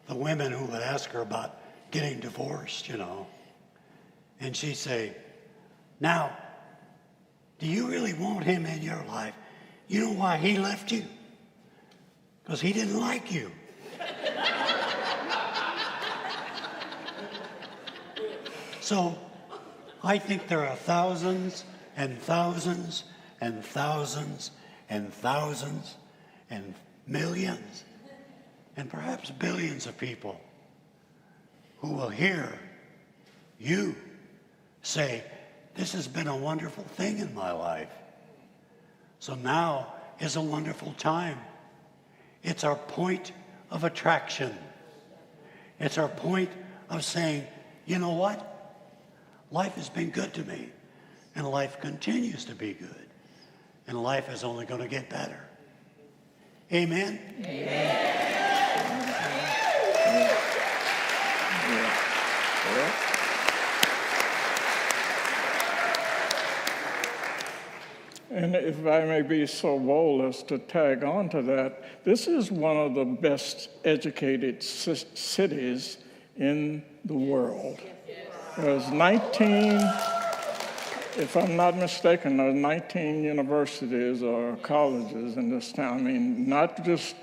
the women who would ask her about getting divorced, And she'd say, now, do you really want him in your life? You know why he left you? Because he didn't like you. So I think there are thousands and thousands and thousands and thousands and millions and perhaps billions of people who will hear you say, this has been a wonderful thing in my life. So now is a wonderful time. It's our point of attraction. It's our point of saying, you know what? Life has been good to me, and life continues to be good, and life is only going to get better. Amen? Amen. And if I may be so bold as to tag on to that, this is one of the best educated cities in the world. There's 19, if I'm not mistaken, there's 19 universities or colleges in this town. I mean, not just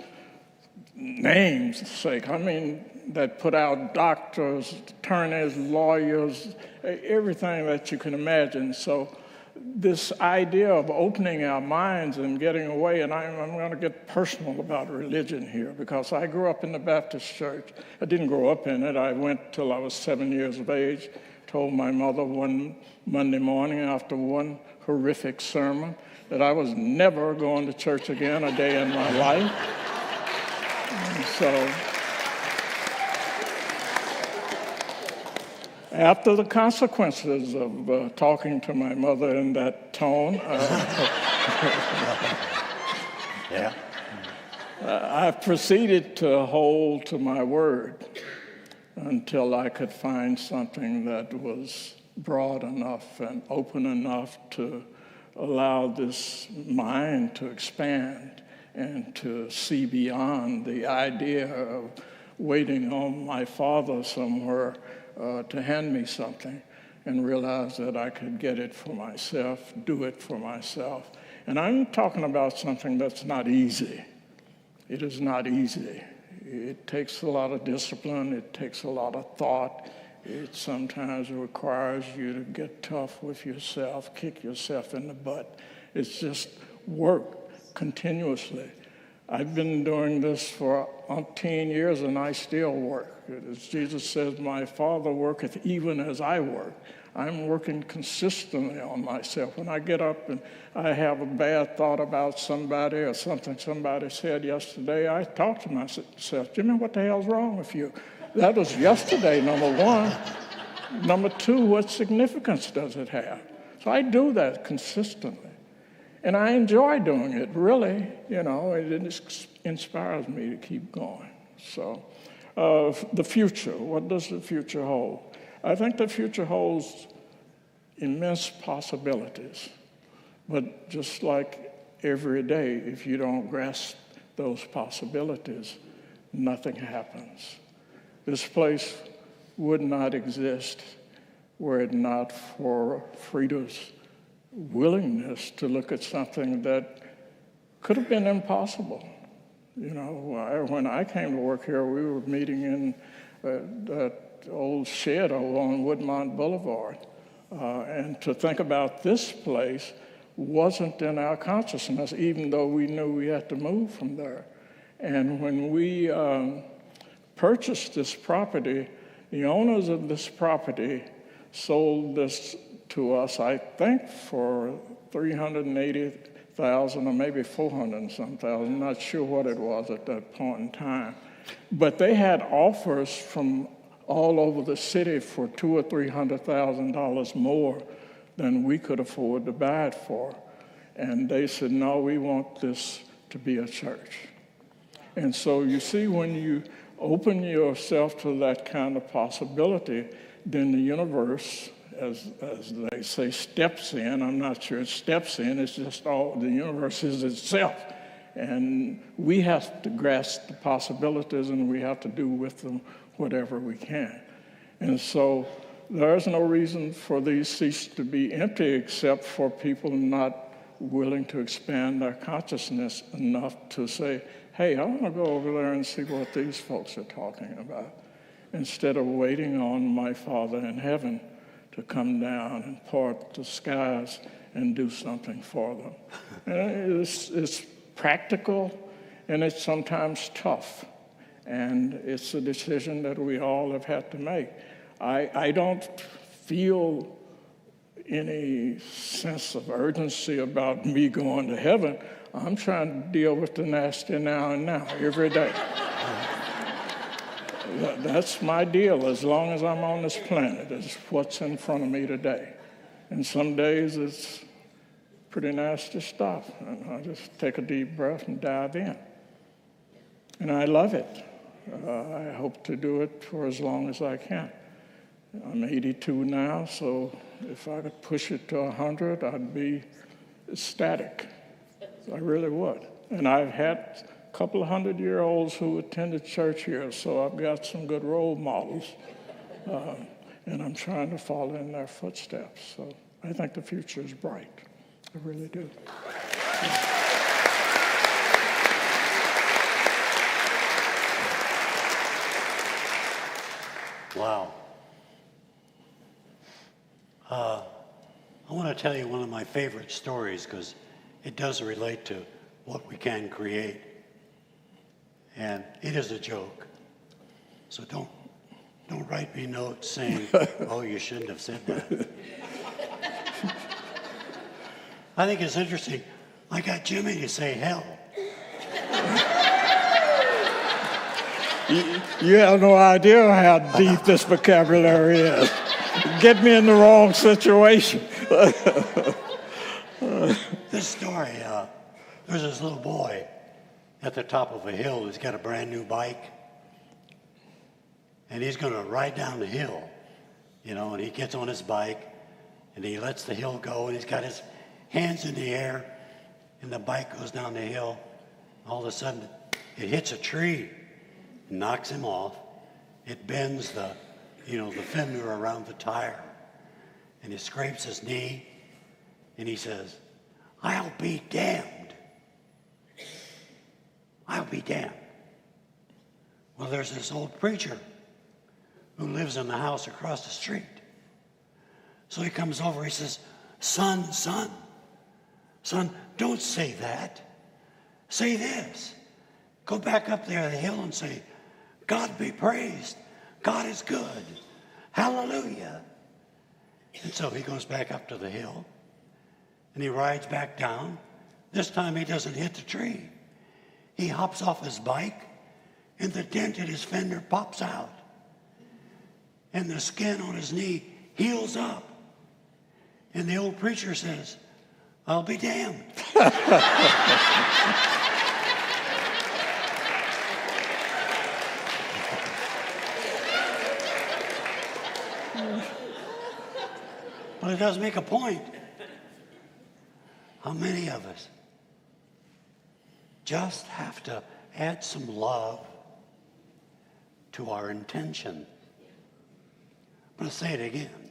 names' sake. I mean, that put out doctors, attorneys, lawyers, everything that you can imagine. So this idea of opening our minds and getting away, and I'm going to get personal about religion here, because I grew up in the Baptist church. I didn't grow up in it. I went till I was 7 years of age, told my mother one Monday morning after one horrific sermon that I was never going to church again a day in my life. And so after the consequences of talking to my mother in that tone, Yeah. I proceeded to hold to my word until I could find something that was broad enough and open enough to allow this mind to expand and to see beyond the idea of waiting on my Father somewhere to hand me something, and realize that I could get it for myself, do it for myself. And I'm talking about something that's not easy. It is not easy. It takes a lot of discipline. It takes a lot of thought. It sometimes requires you to get tough with yourself, kick yourself in the butt. It's just work continuously. I've been doing this for umpteen years, and I still work. As Jesus says, my Father worketh even as I work. I'm working consistently on myself. When I get up and I have a bad thought about somebody or something somebody said yesterday, I talk to myself, Jimmy, what the hell's wrong with you? That was yesterday, number one. Number two, what significance does it have? So I do that consistently. And I enjoy doing it, really. You know, it inspires me to keep going. So the future, what does the future hold? I think the future holds immense possibilities. But just like every day, if you don't grasp those possibilities, nothing happens. This place would not exist were it not for Frida's willingness to look at something that could have been impossible. You know, when I came to work here, we were meeting in that old shed over on Woodmont Boulevard. And to think about this place wasn't in our consciousness, even though we knew we had to move from there. And when we purchased this property, the owners of this property sold this to us, I think, for $380,000 or maybe $400 and some thousand. I'm not sure what it was at that point in time. But they had offers from all over the city for $200,000 or $300,000 more than we could afford to buy it for. And they said, no, we want this to be a church. And so you see, when you open yourself to that kind of possibility, then the universe, as they say, steps in. I'm not sure it steps in. It's just all, the universe is itself. And we have to grasp the possibilities, and we have to do with them whatever we can. And so there's no reason for these seats to be empty except for people not willing to expand their consciousness enough to say, hey, I want to go over there and see what these folks are talking about, instead of waiting on my Father in heaven to come down and part the skies and do something for them. And it's practical, and it's sometimes tough. And it's a decision that we all have had to make. I don't feel any sense of urgency about me going to heaven. I'm trying to deal with the nasty now and now, every day. That's my deal as long as I'm on this planet, is what's in front of me today. And some days it's pretty nasty stuff. And I just take a deep breath and dive in. And I love it. I hope to do it for as long as I can. I'm 82 now, so if I could push it to 100, I'd be ecstatic. I really would. And I've had a couple of 100-year-olds who attended church here, so I've got some good role models. And I'm trying to follow in their footsteps. So I think the future is bright. I really do. Wow. I want to tell you one of my favorite stories because it does relate to what we can create. And it is a joke. So don't write me notes saying, oh, you shouldn't have said that. I think it's interesting. I got Jimmie to say hell. You have no idea how deep this vocabulary is. Get me in the wrong situation. This story, there's this little boy at the top of a hill who's got a brand new bike. And he's going to ride down the hill, and he gets on his bike and he lets the hill go and he's got his hands in the air and the bike goes down the hill. All of a sudden it hits a tree and knocks him off. It bends the fender around the tire and he scrapes his knee and he says, "I'll be damned. I'll be damned." Well, there's this old preacher who lives in the house across the street. So he comes over, he says, son, don't say that. Say this. Go back up there the hill and say, "God be praised. God is good. Hallelujah." And so he goes back up to the hill and he rides back down. This time he doesn't hit the tree. He hops off his bike and the dent in his fender pops out. And the skin on his knee heals up. And the old preacher says, "I'll be damned." But it does make a point. How many of us just have to add some love to our intention? I'm going to say it again.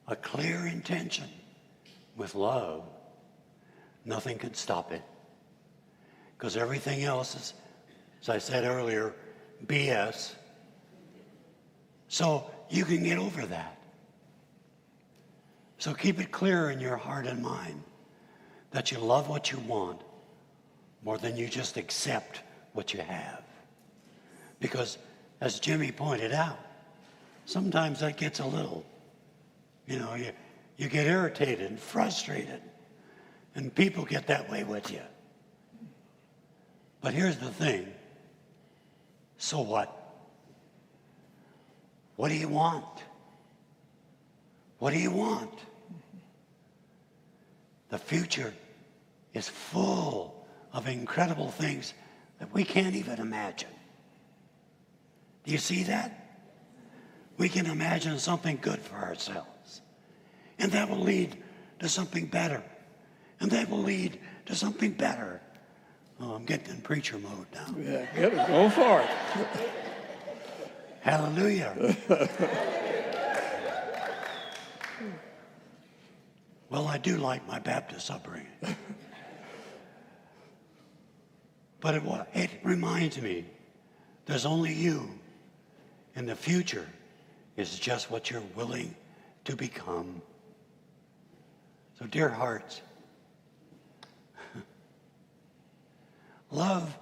A clear intention with love, nothing can stop it. Because everything else is, as I said earlier, BS. So you can get over that. So keep it clear in your heart and mind that you love what you want more than you just accept what you have. Because as Jimmie pointed out, sometimes that gets a little, you get irritated and frustrated, and people get that way with you. But here's the thing. So what? What do you want? What do you want? The future is full of incredible things that we can't even imagine. Do you see that? We can imagine something good for ourselves. And that will lead to something better. And that will lead to something better. Oh, I'm getting in preacher mode now. Yeah, get it. Go for it. Hallelujah. Well, I do like my Baptist upbringing. But it reminds me, there's only you. And the future is just what you're willing to become. So, dear hearts, love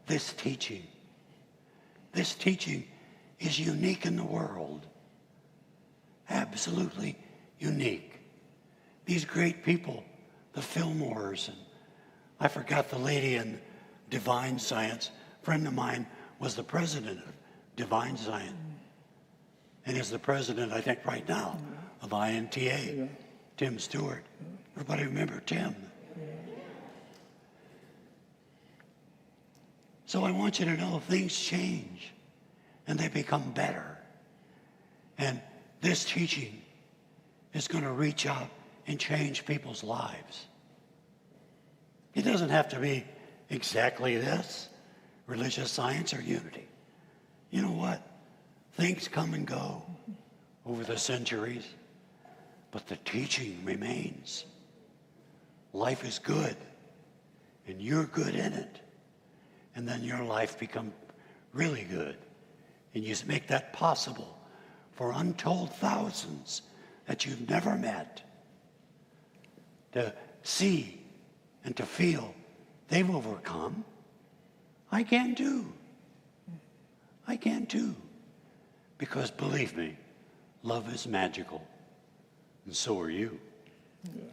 this teaching. This teaching is unique in the world. Absolutely unique. These great people, the Fillmores, and I forgot the lady in Divine Science. A friend of mine was the president of Divine Science. And is the president, I think, right now of INTA, Tim Stewart. Everybody remember Tim? So I want you to know things change and they become better. And this teaching is going to reach out and change people's lives. It doesn't have to be exactly this, religious science or unity. You know what? Things come and go over the centuries, but the teaching remains. Life is good, and you're good in it. And then your life becomes really good. And you make that possible for untold thousands that you've never met to see and to feel they've overcome. I can too. I can too. Because believe me, love is magical, and so are you. Yeah.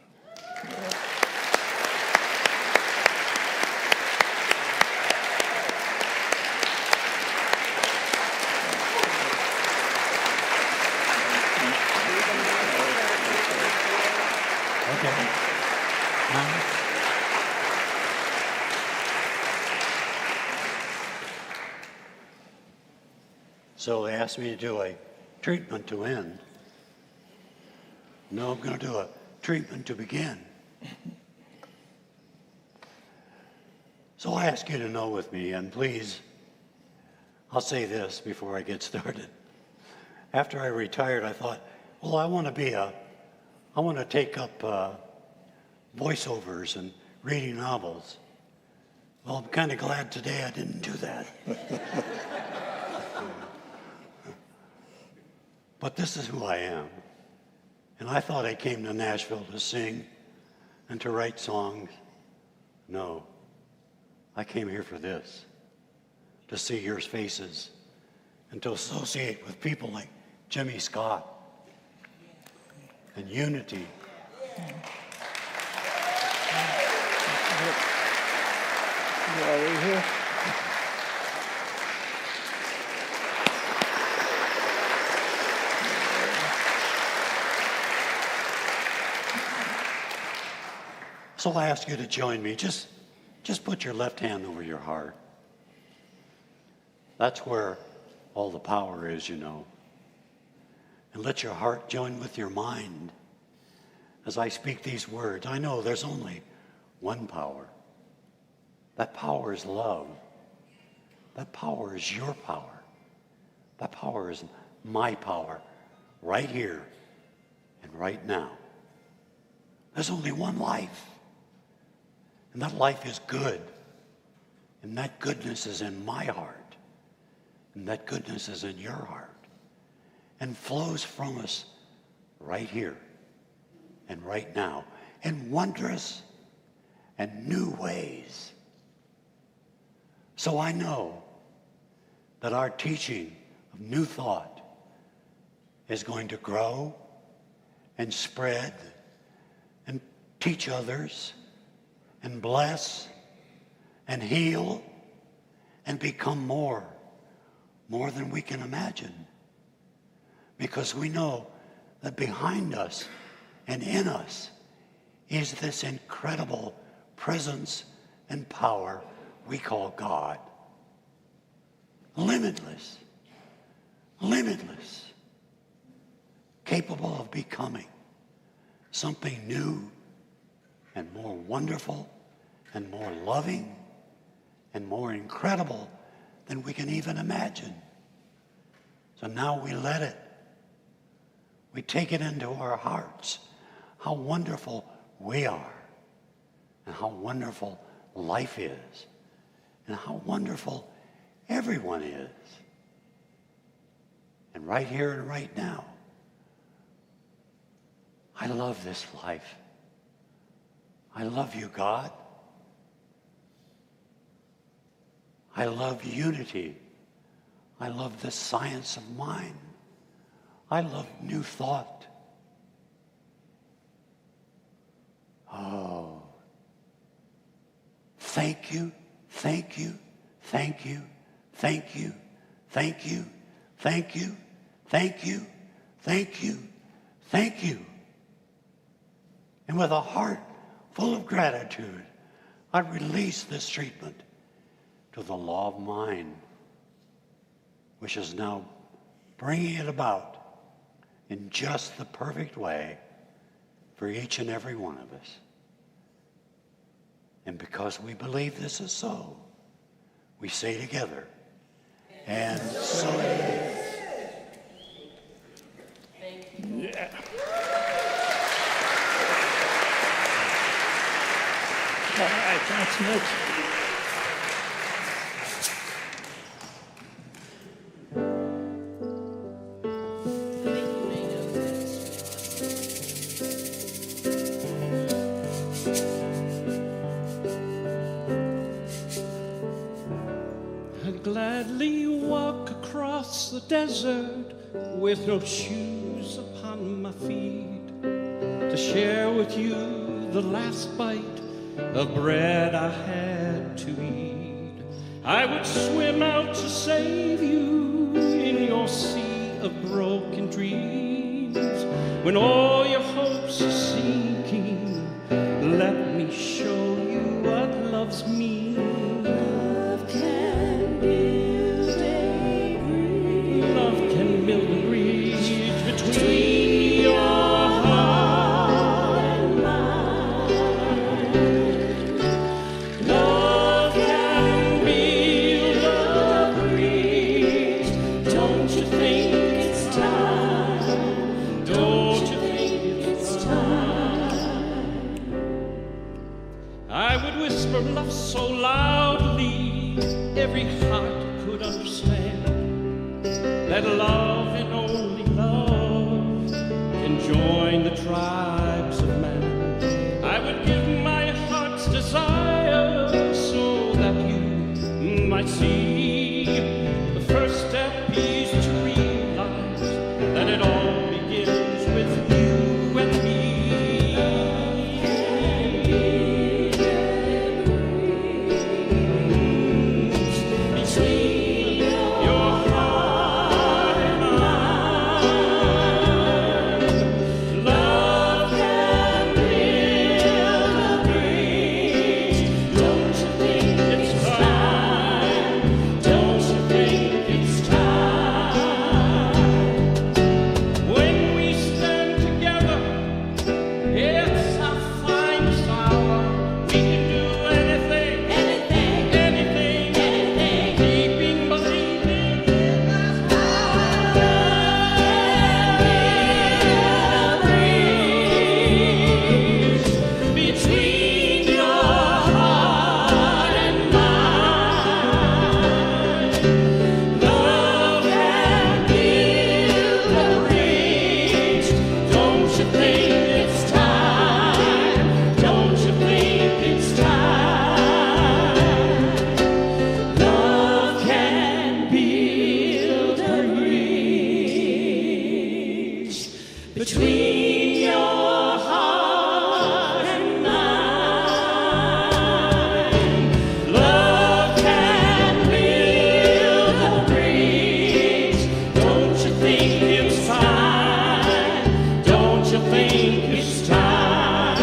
Okay. So they asked me to do a treatment to end. No, I'm going to do a treatment to begin. So I ask you to know with me, and please, I'll say this before I get started. After I retired, I thought, well, I want to take up voiceovers and reading novels. Well, I'm kind of glad today I didn't do that. But this is who I am. And I thought I came to Nashville to sing and to write songs. No, I came here for this, to see your faces and to associate with people like Jimmie Scott and unity. Are we here? So I ask you to join me. Just put your left hand over your heart. That's where all the power is, you know. And let your heart join with your mind as I speak these words. I know there's only one power. That power is love. That power is your power. That power is my power right here and right now. There's only one life. And that life is good. And that goodness is in my heart. And that goodness is in your heart. And flows from us right here and right now in wondrous and new ways. So I know that our teaching of New Thought is going to grow and spread and teach others and bless and heal and become more than we can imagine. Because we know that behind us and in us is this incredible presence and power we call God. Limitless, capable of becoming something new and more wonderful and more loving and more incredible than we can even imagine. So now we let it. We take it into our hearts how wonderful we are and how wonderful life is and how wonderful everyone is. And right here and right now, I love this life. I love you, God. I love unity. I love the science of mind. I love New Thought. Oh, thank you, thank you, thank you, thank you, thank you, thank you, thank you, thank you, thank you. And with a heart full of gratitude, I release this treatment to the law of mind, which is now bringing it about in just the perfect way for each and every one of us. And because we believe this is so, we say together, and so it is. Yeah. All right, thanks, Mitch. I'd gladly walk across the desert with no shoes upon my feet to share with you the last bite of bread I had to eat. I would swim out to save you in your sea of broken dreams. When all your hopes are sinking, let me show you what love's mean. Love can build a bridge. so loudly every heart could understand that love and only love can join the tribes of man. I would give my heart's desire so that you might see. The first step is to realize that it all begins with you and me. Between your heart and mine, love can build a bridge. Don't you think it's time? Don't you think it's time? When we stand together, it's our finest hour. We can do anything, keeping believing in God's power. Between your heart and mine, love can build a bridge. Don't you think it's time? Don't you think it's time? Love can build a bridge between your heart and mine. Love can build a bridge. Don't you think it's time? Don't you think it's time?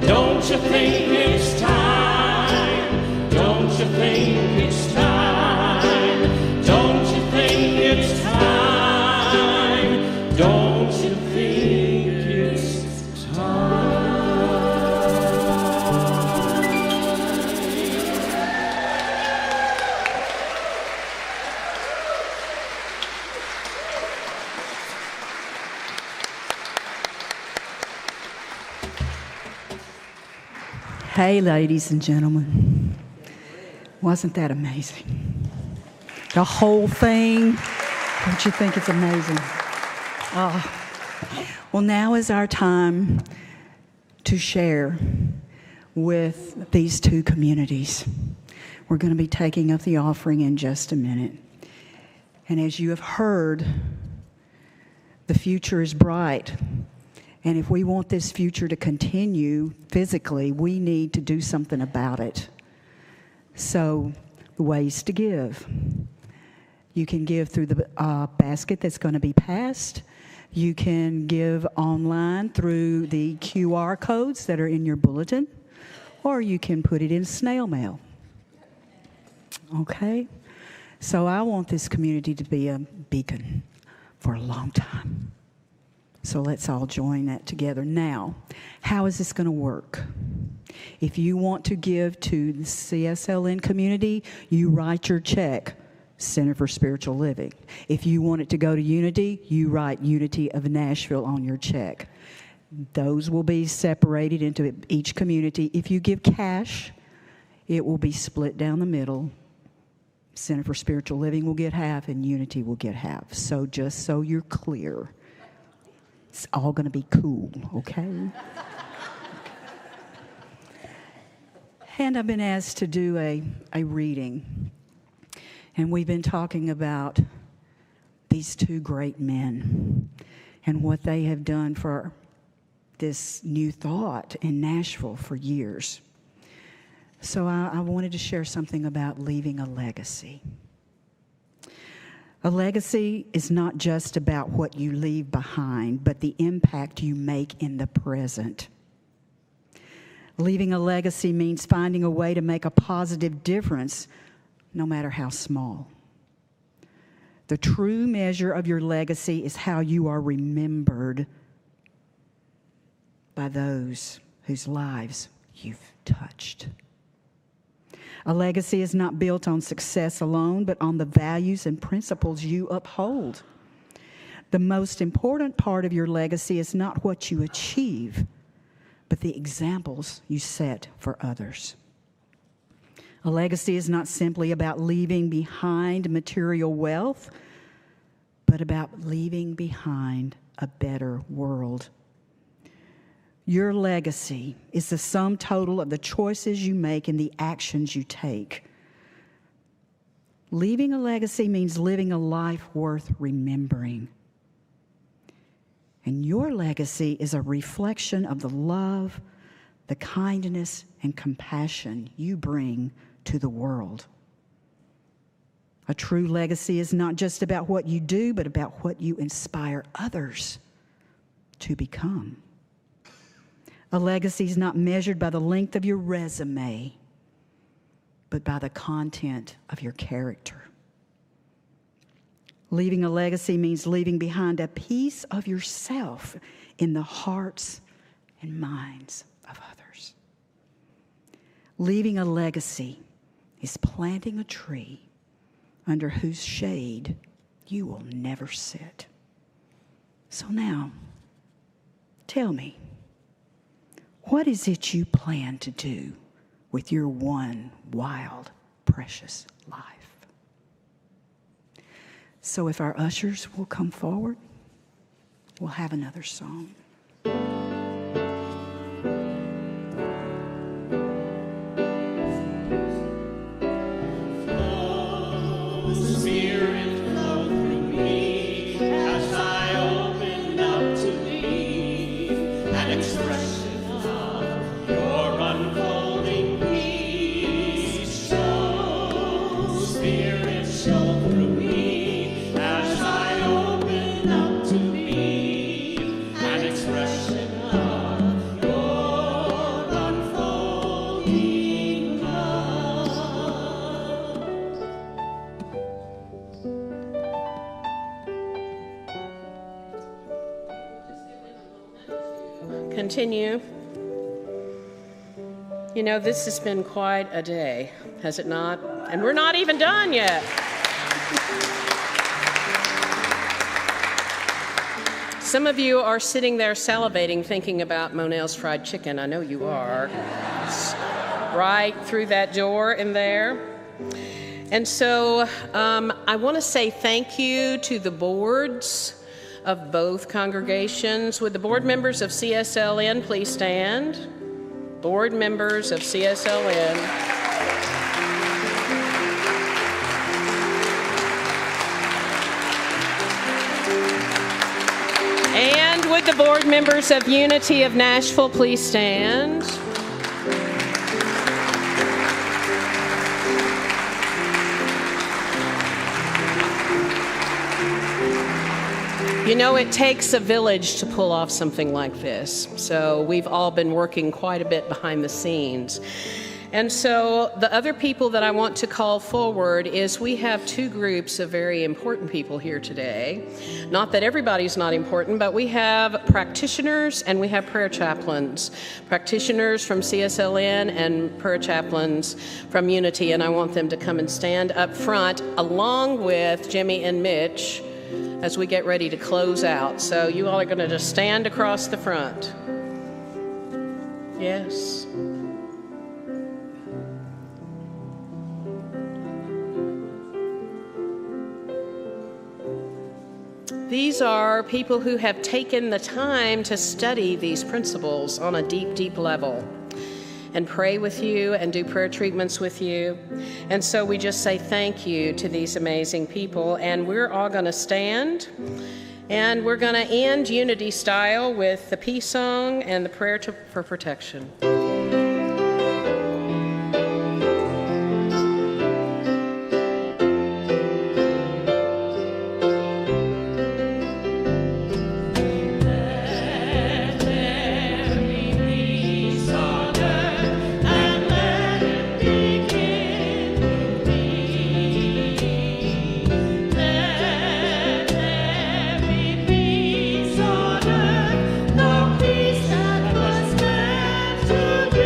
Don't you think it's time? Don't you think it's time? Don't you think it's time? Don't you think it's time? Hey, ladies and gentlemen. Wasn't that amazing? The whole thing. Don't you think it's amazing? Oh. Well, now is our time to share with these two communities. We're going to be taking up the offering in just a minute. And as you have heard, the future is bright. And if we want this future to continue physically, we need to do something about it. So, the ways to give. You can give through the basket that's going to be passed. You can give online through the QR codes that are in your bulletin, or you can put it in snail mail. Okay? So I want this community to be a beacon for a long time. So let's all join that together. Now, how is this going to work? If you want to give to the CSLN community, you write your check, Center for Spiritual Living. If you want it to go to Unity, you write Unity of Nashville on your check. Those will be separated into each community. If you give cash, it will be split down the middle. Center for Spiritual Living will get half and Unity will get half. So just so you're clear, it's all going to be cool, okay? And I've been asked to do a reading. And we've been talking about these two great men and what they have done for this new thought in Nashville for years. So I wanted to share something about leaving a legacy. A legacy is not just about what you leave behind, but the impact you make in the present. Leaving a legacy means finding a way to make a positive difference, no matter how small. The true measure of your legacy is how you are remembered by those whose lives you've touched. A legacy is not built on success alone, but on the values and principles you uphold. The most important part of your legacy is not what you achieve, but the examples you set for others. A legacy is not simply about leaving behind material wealth, but about leaving behind a better world. Your legacy is the sum total of the choices you make and the actions you take. Leaving a legacy means living a life worth remembering. And your legacy is a reflection of the love, the kindness, and compassion you bring to the world. A true legacy is not just about what you do, but about what you inspire others to become. A legacy is not measured by the length of your resume, but by the content of your character. Leaving a legacy means leaving behind a piece of yourself in the hearts and minds of others. Leaving a legacy is planting a tree under whose shade you will never sit. So now, tell me, what is it you plan to do with your one wild, precious life? So if our ushers will come forward, we'll have another song. Continue. You know, this has been quite a day, has it not? And we're not even done yet. Some of you are sitting there salivating, thinking about Monell's fried chicken. I know you are. It's right through that door in there. And so I want to say thank you to the boards of both congregations. Would the board members of CSLN please stand? Board members of CSLN. And would the board members of Unity of Nashville please stand? You know, it takes a village to pull off something like this. So we've all been working quite a bit behind the scenes. And so the other people that I want to call forward is we have two groups of very important people here today. Not that everybody's not important, but we have practitioners and we have prayer chaplains. Practitioners from CSLN and prayer chaplains from Unity. And I want them to come and stand up front along with Jimmie and Mitch as we get ready to close out. So you all are going to just stand across the front. Yes. These are people who have taken the time to study these principles on a deep, deep level and pray with you and do prayer treatments with you. And so we just say thank you to these amazing people. And we're all going to stand and we're going to end Unity style with the peace song and the prayer for protection. Peace that was meant to be.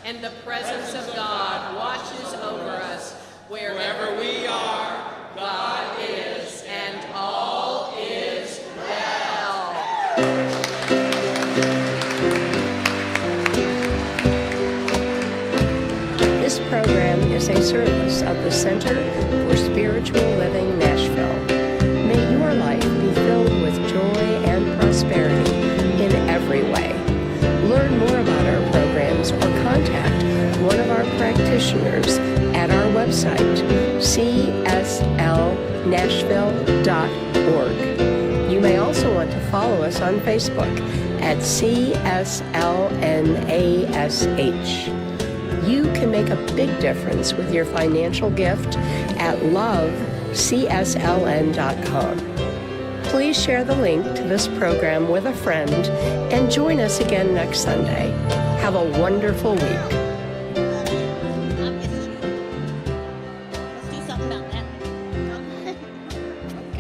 and the presence of God watches over us. Wherever we are, God is, and all is well. This program is a service of the Center for Spiritual Living Nashville. May your life be filled with joy and prosperity in every way. Learn more about our programs or contact one of our practitioners at our website, CSLNashville.org. You may also want to follow us on Facebook at CSLNASH. You can make a big difference with your financial gift at loveCSLN.com. Please share the link to this program with a friend and join us again next Sunday. Have a wonderful week.